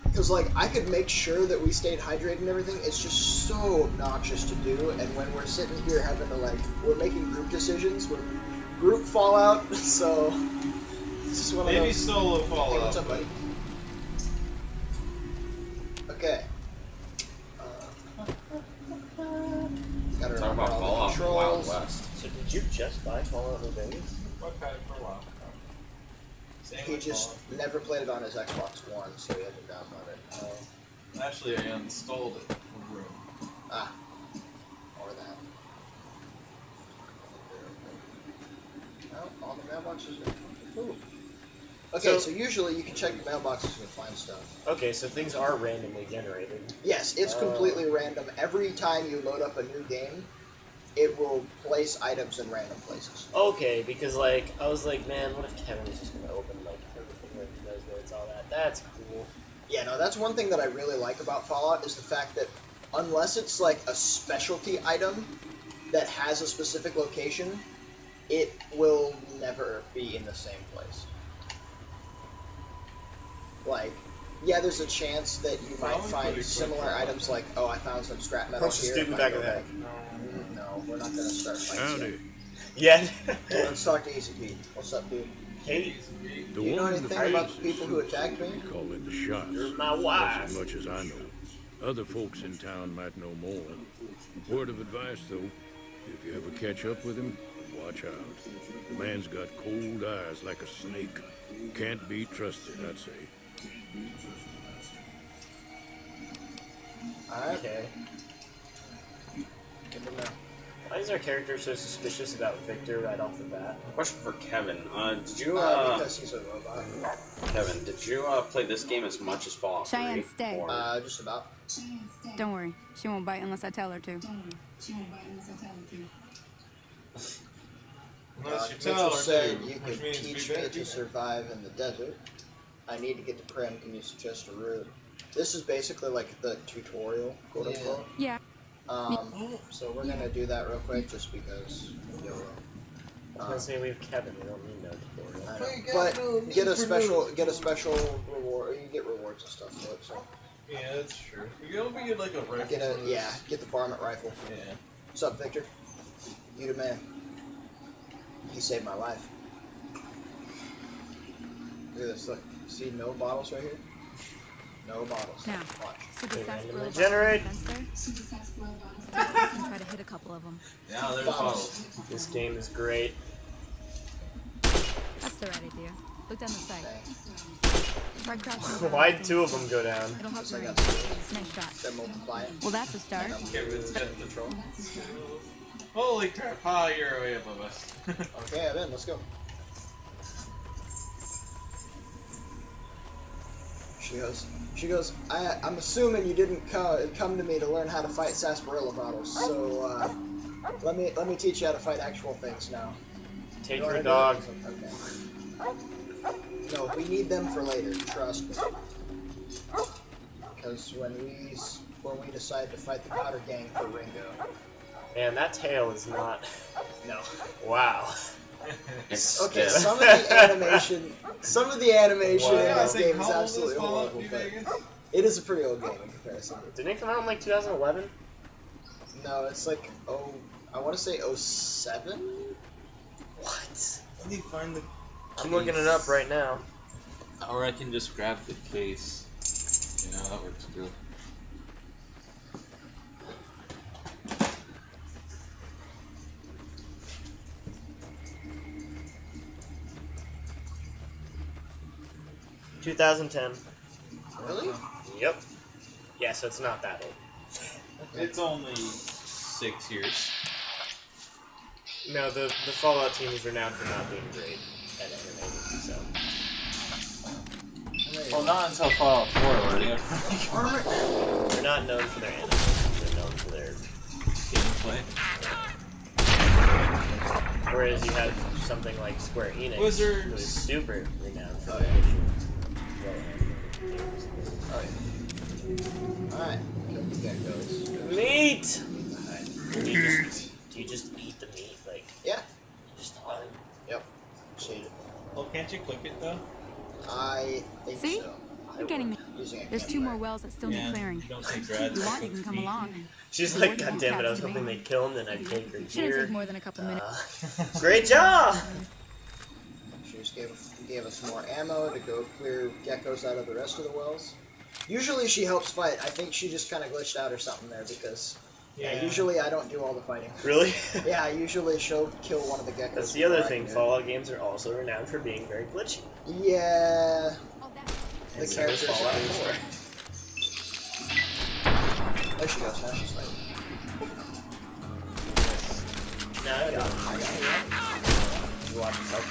[SPEAKER 4] Because, like, I could make sure that we stayed hydrated and everything. It's just so obnoxious to do. And when we're sitting here having to, like, we're making group decisions, we're group Fallout, so it's just one of
[SPEAKER 2] Maybe
[SPEAKER 4] those.
[SPEAKER 2] solo
[SPEAKER 4] Hey,
[SPEAKER 2] Fallout.
[SPEAKER 4] what's up, buddy? Okay. Gotta
[SPEAKER 1] Talk
[SPEAKER 4] remember
[SPEAKER 1] about
[SPEAKER 4] all the
[SPEAKER 1] Fallout from Wild
[SPEAKER 4] controls.
[SPEAKER 1] West.
[SPEAKER 3] So did you just buy Fallout New Vegas?
[SPEAKER 2] I've had it for a while. Same
[SPEAKER 4] He
[SPEAKER 2] with
[SPEAKER 4] just
[SPEAKER 2] Fallout.
[SPEAKER 4] never played it on his Xbox One, so he had to download it.
[SPEAKER 2] Actually, I installed it for room.
[SPEAKER 4] Ah. Or that. Well, all the mailboxes are Ooh. Okay, so usually you can check the mailboxes and find stuff.
[SPEAKER 3] Okay, so things are randomly generated.
[SPEAKER 4] Yes, it's completely random. Every time you load up a new game, it will place items in random places.
[SPEAKER 3] Okay, because like I was like, man, what if Kevin is just gonna open like everything where he knows where it's all at? That's cool.
[SPEAKER 4] Yeah, no, that's one thing that I really like about Fallout is the fact that unless it's like a specialty item that has a specific location, it will never be in the same place. Like, yeah, there's a chance that you might
[SPEAKER 2] Probably
[SPEAKER 4] find
[SPEAKER 2] pretty
[SPEAKER 4] similar
[SPEAKER 2] quick.
[SPEAKER 4] items like, oh, I found some scrap metal
[SPEAKER 3] Punch the
[SPEAKER 4] here.
[SPEAKER 3] stupid
[SPEAKER 4] if I
[SPEAKER 3] back
[SPEAKER 4] go
[SPEAKER 3] of the head.
[SPEAKER 4] back- No, we're not gonna start fights
[SPEAKER 6] Howdy.
[SPEAKER 3] Yeah.
[SPEAKER 4] yet. Let's talk to Easy Pete. What's up, dude?
[SPEAKER 3] Hey,
[SPEAKER 6] The
[SPEAKER 4] Do you know
[SPEAKER 6] one in the
[SPEAKER 4] anything about
[SPEAKER 6] face
[SPEAKER 4] the people
[SPEAKER 6] is
[SPEAKER 4] who
[SPEAKER 6] Susan.
[SPEAKER 4] attacked me?
[SPEAKER 6] We call in the shots.
[SPEAKER 3] you're my
[SPEAKER 6] That's
[SPEAKER 3] wife.
[SPEAKER 6] as much as I know. Other folks in town might know more. Word of advice, though, if you ever catch up with him, watch out. The man's got cold eyes like a snake. Can't be trusted, I'd say.
[SPEAKER 4] Alright,
[SPEAKER 3] Okay.
[SPEAKER 4] good to know.
[SPEAKER 3] Why is our character so suspicious about Victor right off the bat?
[SPEAKER 1] Question for Kevin. Did you,
[SPEAKER 4] Because he's a robot.
[SPEAKER 1] Kevin, did you, play this game as much as Fallout 3?
[SPEAKER 7] Cheyenne, stay.
[SPEAKER 1] Or-
[SPEAKER 4] Just about.
[SPEAKER 7] Don't worry, she won't bite unless I tell her to.
[SPEAKER 2] Unless you
[SPEAKER 4] Mitchell
[SPEAKER 2] tell her
[SPEAKER 4] said
[SPEAKER 2] to,
[SPEAKER 4] you
[SPEAKER 2] which
[SPEAKER 4] could
[SPEAKER 2] means
[SPEAKER 4] teach
[SPEAKER 2] we
[SPEAKER 4] me
[SPEAKER 2] better
[SPEAKER 4] to
[SPEAKER 2] do that.
[SPEAKER 4] survive in the desert. I need to get to Prim. Can you suggest a route? This is basically like the tutorial, quote
[SPEAKER 2] Yeah.
[SPEAKER 4] unquote.
[SPEAKER 7] Yeah.
[SPEAKER 4] So we're gonna do that real quick, just because.
[SPEAKER 3] I was gonna say we have Kevin. We don't need no tutorial.
[SPEAKER 4] I know. But get a special reward. You get rewards and stuff for it. So
[SPEAKER 2] Yeah, that's true. You hope we get like a rifle.
[SPEAKER 4] get
[SPEAKER 2] for this.
[SPEAKER 4] get the varmint rifle.
[SPEAKER 2] Yeah.
[SPEAKER 4] What's up, Victor? You the man. He saved my life. Look at this. Look. See no bottles right here. No bottles.
[SPEAKER 7] Now.
[SPEAKER 4] Watch.
[SPEAKER 7] Super
[SPEAKER 3] Okay,
[SPEAKER 7] sarsaparilla
[SPEAKER 3] random
[SPEAKER 7] bottles
[SPEAKER 3] generate.
[SPEAKER 7] on the fence there. I can try to hit a couple of them.
[SPEAKER 2] Now there's
[SPEAKER 4] Bottles.
[SPEAKER 2] bottles.
[SPEAKER 3] This game is great.
[SPEAKER 7] That's the right idea. Look down the sight. Try crouching for
[SPEAKER 3] Why'd
[SPEAKER 7] things.
[SPEAKER 3] two of them go down?
[SPEAKER 7] It'll help
[SPEAKER 4] So I
[SPEAKER 7] your
[SPEAKER 4] got
[SPEAKER 7] range. Nice shot.
[SPEAKER 4] Then multiply it.
[SPEAKER 7] Well, that's a start.
[SPEAKER 2] Kevin's got control. Holy crap! Ah, you're way above us.
[SPEAKER 4] Okay, I'm in. Let's go. She goes, I'm assuming you didn't come to me to learn how to fight sarsaparilla bottles, so let me teach you how to fight actual things now.
[SPEAKER 3] Take
[SPEAKER 4] You wanna
[SPEAKER 3] your
[SPEAKER 4] do
[SPEAKER 3] dog.
[SPEAKER 4] it? Okay. No, we need them for later, trust me. Because when we decide to fight the Powder Gang for Ringo.
[SPEAKER 3] Man, that tail is not.
[SPEAKER 4] No.
[SPEAKER 3] Wow.
[SPEAKER 1] It's
[SPEAKER 4] Okay,
[SPEAKER 1] stiff.
[SPEAKER 4] some of the animation
[SPEAKER 3] Wow.
[SPEAKER 4] in this game is
[SPEAKER 2] How old
[SPEAKER 4] absolutely
[SPEAKER 2] Fallout
[SPEAKER 4] horrible,
[SPEAKER 2] New
[SPEAKER 4] but
[SPEAKER 2] Vegas?
[SPEAKER 4] it is a pretty old game in comparison.
[SPEAKER 3] Didn't it come out in like 2011?
[SPEAKER 4] No, it's like I want to say 07.
[SPEAKER 3] What?
[SPEAKER 8] Let me find the.
[SPEAKER 3] I'm looking it up right now.
[SPEAKER 8] Or I can just grab the case. You know, that works too.
[SPEAKER 3] – 2010.
[SPEAKER 4] Really?
[SPEAKER 3] Yep. Yeah, so it's not that old.
[SPEAKER 8] It's only 6 years.
[SPEAKER 3] No, the Fallout team is renowned for not being great at animating, so.
[SPEAKER 8] Well, not until Fallout 4, where they
[SPEAKER 3] They're not known for their animation, they're known for their
[SPEAKER 8] gameplay.
[SPEAKER 3] Whereas you have something like Square Enix,
[SPEAKER 8] Wizards.
[SPEAKER 3] who is super renowned for
[SPEAKER 4] Oh,
[SPEAKER 3] their
[SPEAKER 4] yeah.
[SPEAKER 3] well-animated games.
[SPEAKER 4] Alright, kill the geckos.
[SPEAKER 3] Meat!
[SPEAKER 4] Alright.
[SPEAKER 3] Do you just eat the meat? Like,
[SPEAKER 4] Yeah.
[SPEAKER 3] just
[SPEAKER 4] Shade it.
[SPEAKER 8] Well, can't you click it though?
[SPEAKER 4] I think
[SPEAKER 7] See?
[SPEAKER 4] so.
[SPEAKER 7] You're getting me.
[SPEAKER 4] Using a
[SPEAKER 7] There's 2 more wells that still need clearing.
[SPEAKER 8] You don't take
[SPEAKER 7] If
[SPEAKER 8] dreads.
[SPEAKER 7] you want, you can come along.
[SPEAKER 3] She's
[SPEAKER 7] The
[SPEAKER 3] like,
[SPEAKER 7] warden
[SPEAKER 3] God
[SPEAKER 7] won't
[SPEAKER 3] damn it, I was
[SPEAKER 7] capture
[SPEAKER 3] hoping
[SPEAKER 7] me.
[SPEAKER 3] they'd kill him, then I'd take her
[SPEAKER 7] Shouldn't
[SPEAKER 3] gear.
[SPEAKER 7] take more than a couple minutes.
[SPEAKER 3] Great job!
[SPEAKER 4] She just gave us more ammo to go clear geckos out of the rest of the wells. Usually she helps fight. I think she just kind of glitched out or something there because usually I don't do all the fighting.
[SPEAKER 3] Really?
[SPEAKER 4] Yeah, usually she'll kill one of the geckos.
[SPEAKER 3] That's the other
[SPEAKER 4] before I
[SPEAKER 3] thing,
[SPEAKER 4] do.
[SPEAKER 3] Fallout games are also renowned for being very glitchy.
[SPEAKER 4] Yeah,
[SPEAKER 7] Oh, that's
[SPEAKER 4] the
[SPEAKER 3] And so is
[SPEAKER 4] characters
[SPEAKER 3] Fallout
[SPEAKER 4] are
[SPEAKER 3] 4.
[SPEAKER 4] There she goes. Now she's fighting.
[SPEAKER 3] No, I got it.
[SPEAKER 4] I got it.
[SPEAKER 3] You watch yourself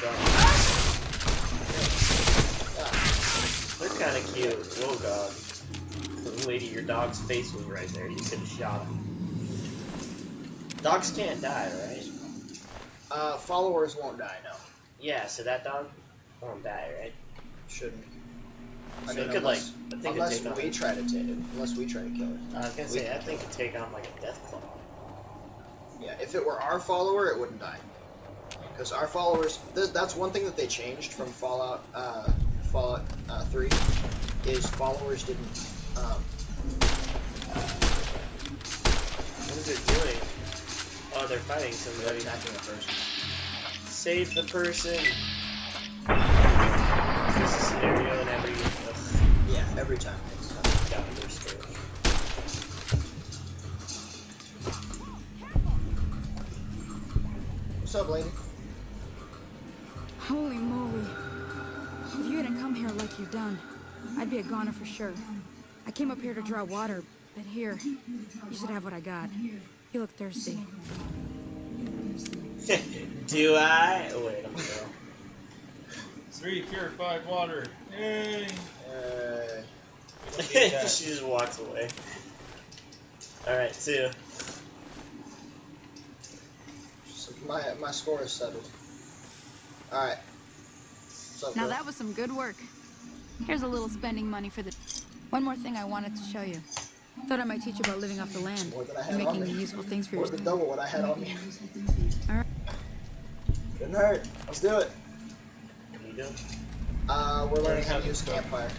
[SPEAKER 4] Ah,
[SPEAKER 3] They're kind of cute. Oh god. Lady, your dog's face was right there. You could have shot him. Dogs can't die, right?
[SPEAKER 4] followers won't die. No,
[SPEAKER 3] Yeah, so that dog won't die, right?
[SPEAKER 4] shouldn't.
[SPEAKER 3] So
[SPEAKER 4] I mean,
[SPEAKER 3] it could, like,
[SPEAKER 4] unless,
[SPEAKER 3] I think it'd
[SPEAKER 4] unless
[SPEAKER 3] take on.
[SPEAKER 4] we try to unless we try to kill it.
[SPEAKER 3] I was gonna say, I think it'd take on like a death claw.
[SPEAKER 4] Yeah, if it were our follower, it wouldn't die. Because our followers, that's one thing that they changed from Fallout 3, is followers didn't.
[SPEAKER 3] What is it doing? Oh, they're fighting
[SPEAKER 4] They're
[SPEAKER 3] somebody.
[SPEAKER 4] attacking a person.
[SPEAKER 3] Save the person. This is scenario in every
[SPEAKER 4] Yeah, every time.
[SPEAKER 3] Calendar story.
[SPEAKER 4] What's up, lady?
[SPEAKER 7] Holy moly. If you hadn't come here like you've done, I'd be a goner for sure. I came up here to draw water, but here, you should have what I got. You look thirsty.
[SPEAKER 3] Do I? Oh, wait, I'm gonna
[SPEAKER 8] 3 purified water. Yay!
[SPEAKER 4] Uh,
[SPEAKER 3] she just walks away. Alright, 2.
[SPEAKER 4] so my score is settled. All right. What's up,
[SPEAKER 7] Now
[SPEAKER 4] girl?
[SPEAKER 7] that was some good work. Here's a little spending money for the... One more thing I wanted to show you. Thought I might teach you about living off the land
[SPEAKER 4] More than I
[SPEAKER 7] and
[SPEAKER 4] had on
[SPEAKER 7] making
[SPEAKER 4] me.
[SPEAKER 7] useful things for
[SPEAKER 4] More
[SPEAKER 7] yourself.
[SPEAKER 4] than double what I had on me.
[SPEAKER 7] Alright.
[SPEAKER 4] Didn't hurt. Let's do it.
[SPEAKER 3] What are you doing?
[SPEAKER 4] We're learning how
[SPEAKER 8] how
[SPEAKER 4] to
[SPEAKER 8] to
[SPEAKER 4] use
[SPEAKER 8] cook.
[SPEAKER 4] campfire.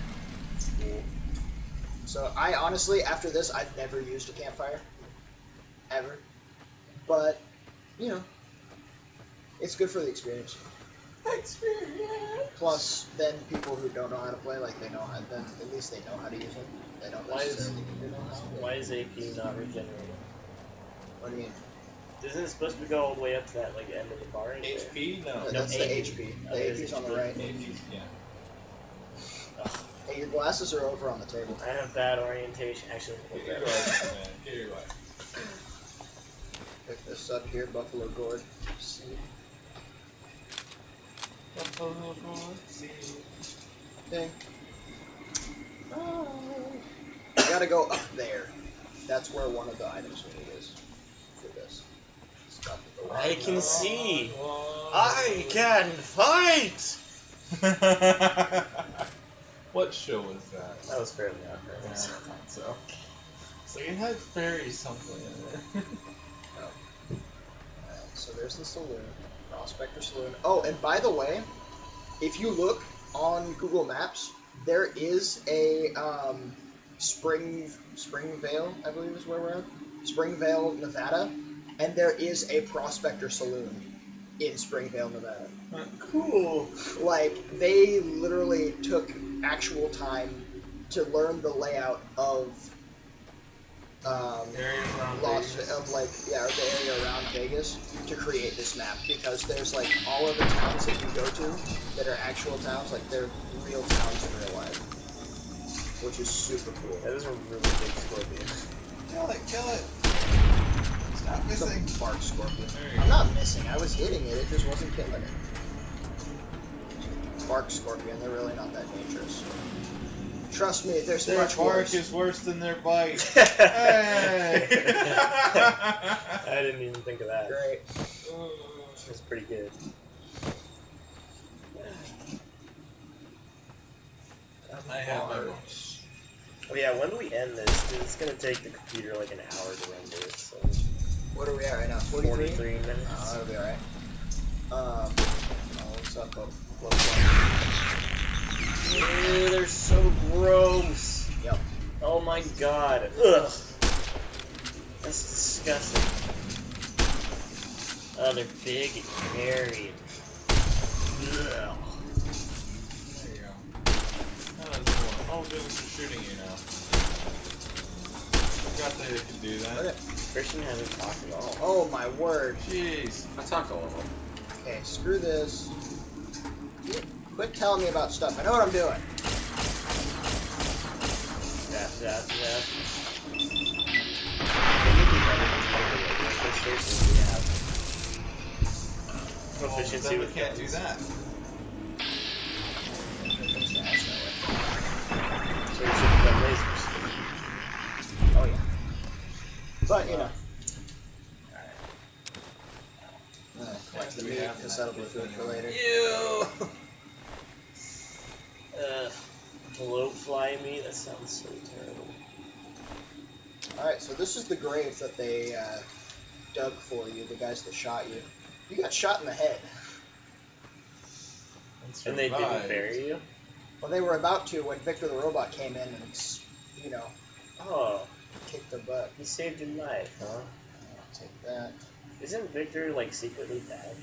[SPEAKER 4] So I honestly, after this, I've never used a campfire. Ever. But, you know, it's good for the experience. Plus, then people who don't know how to play, like they know how, then at least they know how to use them. They don't
[SPEAKER 3] Why is-
[SPEAKER 4] necessarily need to know how to play.
[SPEAKER 3] Why is AP not regenerating?
[SPEAKER 4] What do you mean?
[SPEAKER 3] Isn't it supposed to go all the way up to that like end of the bar? Right there?
[SPEAKER 8] HP? No.
[SPEAKER 3] No,
[SPEAKER 4] That's the
[SPEAKER 3] AP.
[SPEAKER 4] HP.
[SPEAKER 3] Oh,
[SPEAKER 4] The
[SPEAKER 3] it is
[SPEAKER 4] AP's on the
[SPEAKER 3] HP.
[SPEAKER 4] right.
[SPEAKER 8] HP, yeah.
[SPEAKER 4] Hey, your glasses are over on the table.
[SPEAKER 3] I have bad orientation. Actually,
[SPEAKER 8] Get your glasses, man. Get your glasses.
[SPEAKER 4] Pick this up here, Buffalo Gourd. See? Ding. You gotta go up there. That's where one of the items we need is for this. Stuff at the
[SPEAKER 3] I can
[SPEAKER 4] water.
[SPEAKER 3] see. I can fight.
[SPEAKER 8] What show was that?
[SPEAKER 3] That was fairly
[SPEAKER 8] Yeah, I
[SPEAKER 3] obvious.
[SPEAKER 8] thought so. So it had fairy something in it.
[SPEAKER 4] Alright, so there's the saloon. Prospector Saloon. Oh, and by the way, if you look on Google Maps, there is a Springvale, I believe is where we're at. Springvale, Nevada, and there is a Prospector Saloon in Springvale, Nevada.
[SPEAKER 3] Cool.
[SPEAKER 4] Like, they literally took actual time to learn the layout of
[SPEAKER 8] Area around
[SPEAKER 4] Las
[SPEAKER 8] Vegas.
[SPEAKER 4] of like yeah, or the area around Vegas to create this map, because there's like all of the towns that you go to that are actual towns, like they're real towns in real life, which is super cool.
[SPEAKER 3] That is a really big scorpion.
[SPEAKER 2] Kill it, kill it. Stop missing.
[SPEAKER 4] Some bark scorpion.
[SPEAKER 8] There you
[SPEAKER 4] I'm
[SPEAKER 8] go.
[SPEAKER 4] not missing. I was hitting it. It just wasn't killing it. Bark scorpion. They're really not that dangerous. Trust me, there's
[SPEAKER 2] Their
[SPEAKER 4] much
[SPEAKER 2] bark
[SPEAKER 4] worse.
[SPEAKER 2] is worse than their bite. Hey!
[SPEAKER 3] I didn't even think of that.
[SPEAKER 4] Great.
[SPEAKER 3] That's pretty good.
[SPEAKER 8] I have my
[SPEAKER 3] Oh yeah, when do we end this? 'Cause it's gonna take the computer like an hour to render it, so
[SPEAKER 4] What are we at right now? 43?
[SPEAKER 3] 43 minutes.
[SPEAKER 4] Oh, that'll be alright. Oh, what's up, Bob?
[SPEAKER 3] Ew, they're so gross.
[SPEAKER 4] Yep.
[SPEAKER 3] Oh my god. Ugh. That's disgusting. Oh, they're big and hairy. Ugh.
[SPEAKER 8] There you go. That was cool. Oh, goodness, they're shooting you now. Forgot they could do that.
[SPEAKER 4] Okay.
[SPEAKER 3] Christian hasn't talked at all.
[SPEAKER 4] Oh my word.
[SPEAKER 8] Jeez.
[SPEAKER 1] I talk a little.
[SPEAKER 4] Okay, screw this. Quit telling me about stuff. I know what I'm doing.
[SPEAKER 3] Proficiency
[SPEAKER 8] Then we
[SPEAKER 3] with
[SPEAKER 8] can't do
[SPEAKER 3] guns.
[SPEAKER 8] that.
[SPEAKER 3] So we should have done lasers.
[SPEAKER 4] Oh yeah. But you know. Collect the
[SPEAKER 8] We
[SPEAKER 4] meat
[SPEAKER 8] have
[SPEAKER 4] because
[SPEAKER 8] that
[SPEAKER 4] that'll be food for later.
[SPEAKER 3] Ew. Blowfly meat? That sounds so terrible.
[SPEAKER 4] Alright, so this is the grave that they dug for you, the guys that shot you. You got shot in the head.
[SPEAKER 3] And they didn't
[SPEAKER 8] survived.
[SPEAKER 3] bury you?
[SPEAKER 4] Well, they were about to when Victor the Robot came in and, you know,
[SPEAKER 3] Oh,
[SPEAKER 4] kicked their butt.
[SPEAKER 3] he saved your life, huh?
[SPEAKER 4] I'll take that.
[SPEAKER 3] Isn't Victor, like, secretly bad?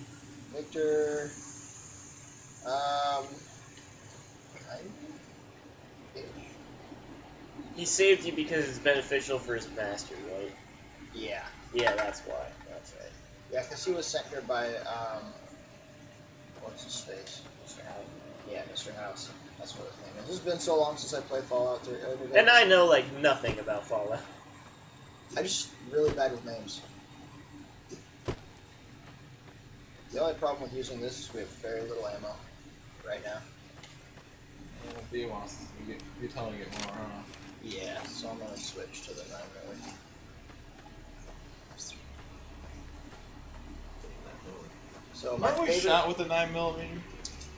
[SPEAKER 4] Victor, kind of?
[SPEAKER 3] He saved you because it's beneficial for his master, right?
[SPEAKER 4] Yeah.
[SPEAKER 3] Yeah, that's why. That's right.
[SPEAKER 4] Yeah, because he was sent here by, what's his face?
[SPEAKER 3] Mr. Howard.
[SPEAKER 4] Yeah, Mr. House. That's what his name is. It's been so long since I played Fallout 3.
[SPEAKER 3] And I know, like, nothing about Fallout.
[SPEAKER 4] I'm just really bad with names. The only problem with using this is we have very little ammo right now.
[SPEAKER 8] Well, B wants to get, you're telling me to get more, huh?
[SPEAKER 4] Yeah, so I'm gonna switch to the 9mm. So my
[SPEAKER 8] Aren't we
[SPEAKER 4] favorite,
[SPEAKER 8] shot with a 9mm?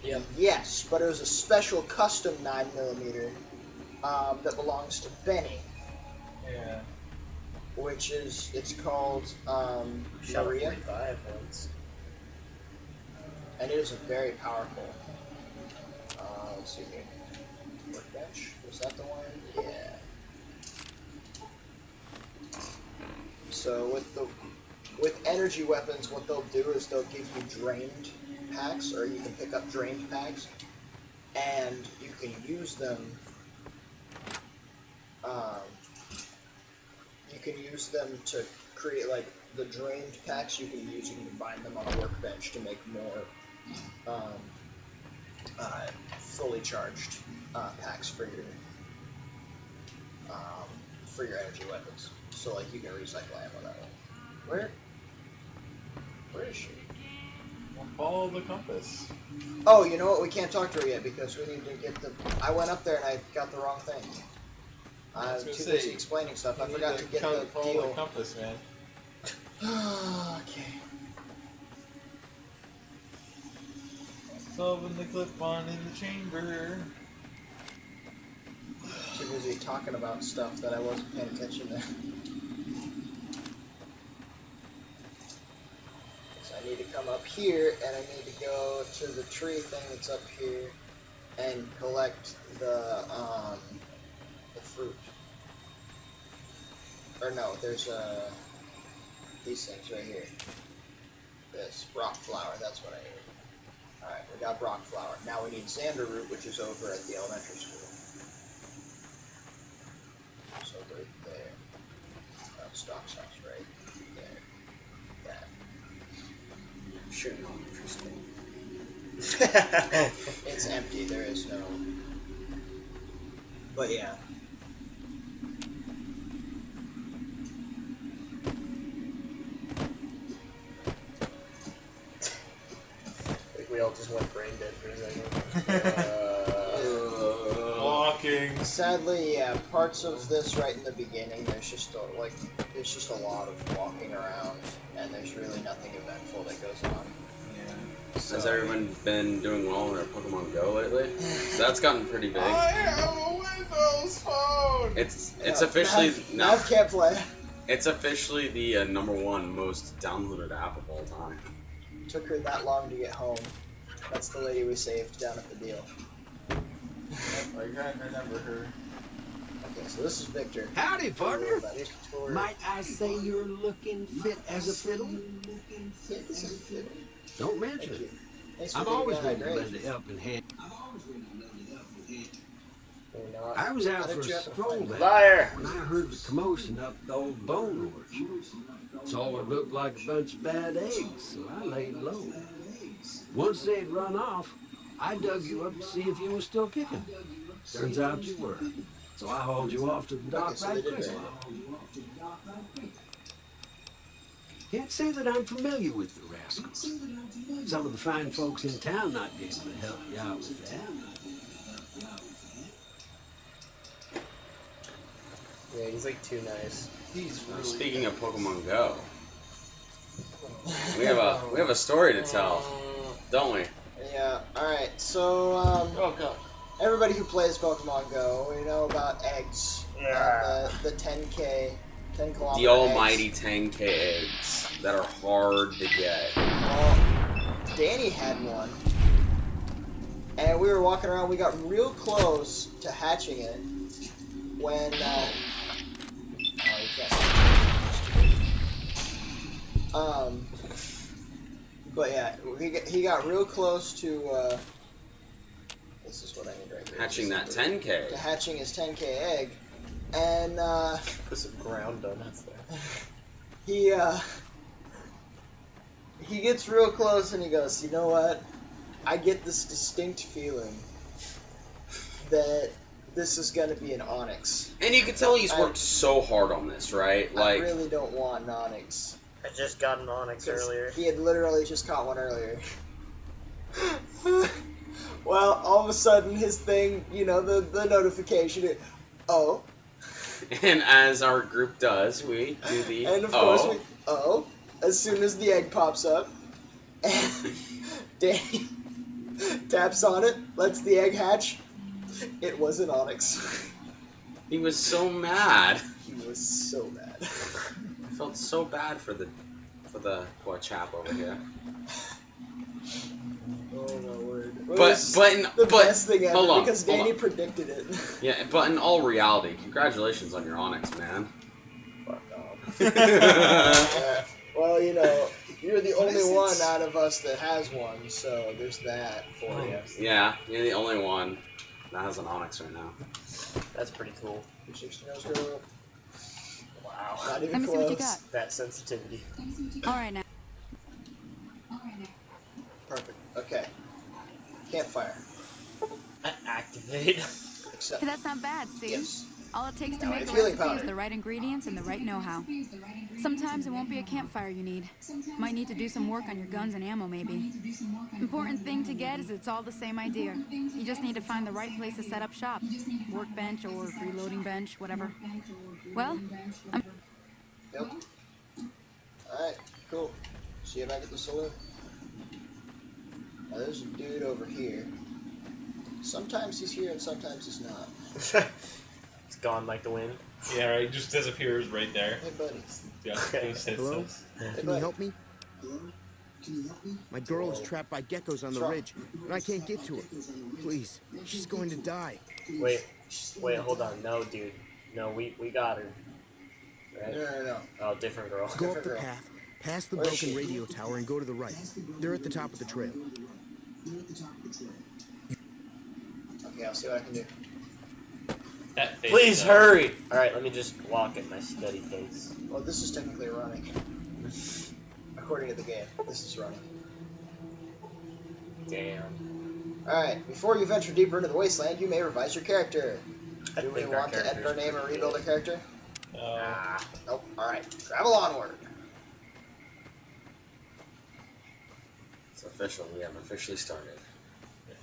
[SPEAKER 3] Yep.
[SPEAKER 4] yes, but it was a special custom 9mm that belongs to Benny,
[SPEAKER 8] Yeah.
[SPEAKER 4] which is it's called
[SPEAKER 3] Shot
[SPEAKER 4] Maria,
[SPEAKER 3] 45 once.
[SPEAKER 4] and it is a very powerful. Let's see here. Workbench, was that the one? Yeah. So with energy weapons, what they'll do is they'll give you drained packs, or you can pick up drained packs, and you can use them. You can use them to create like the drained packs. You can combine them on a workbench to make more fully charged packs for your energy weapons. So like you can recycle ammo that way. Where is she?
[SPEAKER 2] Well, follow the compass.
[SPEAKER 4] Oh, you know what? We can't talk to her yet because we need to get the. I went up there and I got the wrong thing.
[SPEAKER 2] I was
[SPEAKER 4] I'm
[SPEAKER 2] gonna
[SPEAKER 4] too
[SPEAKER 2] say,
[SPEAKER 4] busy explaining stuff. I
[SPEAKER 2] You
[SPEAKER 4] forgot
[SPEAKER 2] need
[SPEAKER 4] to get
[SPEAKER 2] co-
[SPEAKER 4] the
[SPEAKER 2] follow
[SPEAKER 4] deal.
[SPEAKER 2] the compass, man.
[SPEAKER 4] Okay.
[SPEAKER 2] Solving the clip-on in the chamber.
[SPEAKER 4] Too busy talking about stuff that I wasn't paying attention to. So I need to come up here and I need to go to the tree thing that's up here and collect the fruit. Or no, there's these things right here. This rock flower, that's what I need. Alright, we got rock flower. Now we need xander root, which is over at the elementary school. So right there. Stock's house right there. That.
[SPEAKER 1] Sure, no, interesting.
[SPEAKER 4] It's empty, there is no. But yeah.
[SPEAKER 3] I think we all just went brain dead for a second.
[SPEAKER 2] Walking.
[SPEAKER 4] Sadly, yeah, parts of this right in the beginning, there's just a lot of walking around, and there's really nothing eventful that goes on.
[SPEAKER 2] Yeah.
[SPEAKER 1] Has everyone been doing well in their Pokemon Go lately? That's gotten pretty big.
[SPEAKER 2] I have a Windows phone.
[SPEAKER 1] It's officially
[SPEAKER 4] Nav can't play.
[SPEAKER 1] It's officially the #1 most downloaded app of all time.
[SPEAKER 4] Took her that long to get home. That's the lady we saved down at the deal.
[SPEAKER 2] I can't remember her.
[SPEAKER 4] Okay, so this is Victor.
[SPEAKER 5] Howdy, partner.
[SPEAKER 4] Victor.
[SPEAKER 5] Might I say you're looking fit as a fiddle? Don't mention
[SPEAKER 4] Thank you.
[SPEAKER 5] it.
[SPEAKER 4] Thanks for
[SPEAKER 5] I'm
[SPEAKER 4] being
[SPEAKER 5] always
[SPEAKER 4] on
[SPEAKER 5] ready
[SPEAKER 4] that
[SPEAKER 5] to
[SPEAKER 4] grade.
[SPEAKER 5] lend a helping hand.
[SPEAKER 4] Maybe not.
[SPEAKER 5] I was
[SPEAKER 4] How
[SPEAKER 5] out for
[SPEAKER 4] did
[SPEAKER 5] a
[SPEAKER 4] you happen to
[SPEAKER 5] stroll
[SPEAKER 4] find
[SPEAKER 5] that
[SPEAKER 3] Liar!
[SPEAKER 5] when I heard the commotion up the old bone orchard. Saw what looked like a bunch of bad eggs, so I laid low. Once they'd run off, I dug you up to see if you were still kicking. Turns out you were. So I hauled you off to the dock
[SPEAKER 4] Okay, so
[SPEAKER 5] right
[SPEAKER 4] they did
[SPEAKER 5] quick.
[SPEAKER 4] very
[SPEAKER 5] Can't say that I'm familiar with the rascals. Some of the fine folks in town might be able to help you out with that.
[SPEAKER 3] Yeah, he's like too nice.
[SPEAKER 2] He's really
[SPEAKER 1] Speaking of Pokemon Go, we have a story to tell, don't we?
[SPEAKER 4] Yeah, alright, so,
[SPEAKER 2] Oh god.
[SPEAKER 4] everybody who plays Pokemon Go, we know about eggs.
[SPEAKER 3] Yeah.
[SPEAKER 4] The 10K, 10 kilometer
[SPEAKER 1] The almighty
[SPEAKER 4] eggs.
[SPEAKER 1] 10K eggs that are hard to get.
[SPEAKER 4] Well, Danny had one. And we were walking around, we got real close to hatching it when, oh, you can't. But yeah, he got real close to, this is what I need right here.
[SPEAKER 1] Hatching that
[SPEAKER 4] To
[SPEAKER 1] 10K.
[SPEAKER 4] hatching his 10K egg. And,
[SPEAKER 3] Put some ground donuts there.
[SPEAKER 4] he gets real close and he goes, you know what? I get this distinct feeling that this is gonna be an Onyx.
[SPEAKER 1] And you can tell he's worked so hard on this, right?
[SPEAKER 4] I
[SPEAKER 1] Like,
[SPEAKER 4] really don't want an Onyx.
[SPEAKER 3] I just got an Onyx
[SPEAKER 4] 'Cause
[SPEAKER 3] earlier.
[SPEAKER 4] He had literally just caught one earlier. Well, all of a sudden his thing, you know, the notification, oh.
[SPEAKER 1] and as our group does, we do the
[SPEAKER 4] And of course as soon as the egg pops up, and Danny taps on it, lets the egg hatch, it was an Onyx.
[SPEAKER 1] He was so mad.
[SPEAKER 4] He was so mad.
[SPEAKER 1] I felt so bad for the poor chap over here.
[SPEAKER 4] Oh my word. It
[SPEAKER 1] But
[SPEAKER 4] was the best thing ever
[SPEAKER 1] hold on,
[SPEAKER 4] because
[SPEAKER 1] hold
[SPEAKER 4] Danny
[SPEAKER 1] on.
[SPEAKER 4] predicted it.
[SPEAKER 1] Yeah, but in all reality, congratulations on your Onyx, man.
[SPEAKER 3] Fuck off.
[SPEAKER 4] Yeah. Well, you know, you're the
[SPEAKER 2] What
[SPEAKER 4] only
[SPEAKER 2] is it?
[SPEAKER 4] one out of us that has one, so there's that for you.
[SPEAKER 1] Yeah, you're the only one that has an Onyx right now.
[SPEAKER 3] That's pretty cool.
[SPEAKER 4] 360 nose girl.
[SPEAKER 3] Wow.
[SPEAKER 4] Not even
[SPEAKER 7] Let me see
[SPEAKER 4] close.
[SPEAKER 7] what you got.
[SPEAKER 3] That sensitivity.
[SPEAKER 7] All right now.
[SPEAKER 4] Perfect. Okay. Campfire.
[SPEAKER 3] Activate.
[SPEAKER 4] Accept.
[SPEAKER 7] Hey, that's not bad, see?
[SPEAKER 4] Yes.
[SPEAKER 7] All it takes to
[SPEAKER 4] No,
[SPEAKER 7] make
[SPEAKER 4] it's
[SPEAKER 7] a
[SPEAKER 4] healing
[SPEAKER 7] recipe
[SPEAKER 4] powder.
[SPEAKER 7] is the right ingredients and the right know-how. Sometimes it won't be a campfire you need. Might need to do some work on your guns and ammo, maybe. Important thing to get is it's all the same idea. You just need to find the right place to set up shop. Workbench or reloading bench, whatever. Well, I'm...
[SPEAKER 4] Yep. Alright, cool. See you back at the saloon. Now there's a dude over here. Sometimes he's here and sometimes he's not.
[SPEAKER 3] It's gone like the wind.
[SPEAKER 8] Yeah, right. He just disappears right there.
[SPEAKER 4] Hey, buddy.
[SPEAKER 8] Yeah,
[SPEAKER 3] Okay.
[SPEAKER 8] just hits
[SPEAKER 9] Hello?
[SPEAKER 8] us.
[SPEAKER 4] Hey,
[SPEAKER 9] Can you
[SPEAKER 4] buddy.
[SPEAKER 9] help me? My girl is trapped by geckos on the
[SPEAKER 4] What's wrong?
[SPEAKER 9] ridge, and I can't get to her. Please, she's going to die.
[SPEAKER 3] Wait, hold on. No, dude. No, we got her. Right?
[SPEAKER 4] No.
[SPEAKER 3] Oh, different girl.
[SPEAKER 9] Go up
[SPEAKER 4] Different
[SPEAKER 9] the
[SPEAKER 4] girl.
[SPEAKER 9] path, past the
[SPEAKER 4] Where is
[SPEAKER 9] broken
[SPEAKER 4] she?
[SPEAKER 9] radio tower, and go to the right. They're at the top of the trail.
[SPEAKER 4] Okay, I'll see what I can do.
[SPEAKER 8] That face
[SPEAKER 3] Please
[SPEAKER 8] is,
[SPEAKER 3] hurry! Alright, let me just walk at my steady pace.
[SPEAKER 4] Well, this is technically running. According to the game, this is running.
[SPEAKER 3] Damn.
[SPEAKER 4] Alright, before you venture deeper into the wasteland, you may revise your character.
[SPEAKER 3] I
[SPEAKER 4] Do we
[SPEAKER 3] think our
[SPEAKER 4] want to edit our
[SPEAKER 3] character's
[SPEAKER 4] name or
[SPEAKER 3] pretty
[SPEAKER 4] rebuild a
[SPEAKER 3] good.
[SPEAKER 4] character?
[SPEAKER 3] Ah.
[SPEAKER 4] Nope. Alright, travel onward.
[SPEAKER 1] It's official. We have officially started.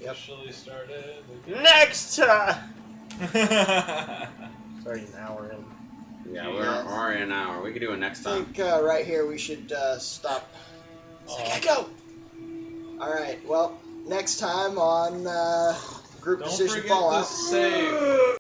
[SPEAKER 8] Officially started.
[SPEAKER 3] Next time! It's already an hour in.
[SPEAKER 1] Yeah,
[SPEAKER 4] Yeah.
[SPEAKER 1] we're already an hour. We could do it next
[SPEAKER 4] I
[SPEAKER 1] time.
[SPEAKER 4] think right here we should stop.
[SPEAKER 8] Aw.
[SPEAKER 4] Go! Alright, well, next time on Group
[SPEAKER 8] Don't
[SPEAKER 4] Decision
[SPEAKER 8] forget
[SPEAKER 4] Fallout.
[SPEAKER 8] to save.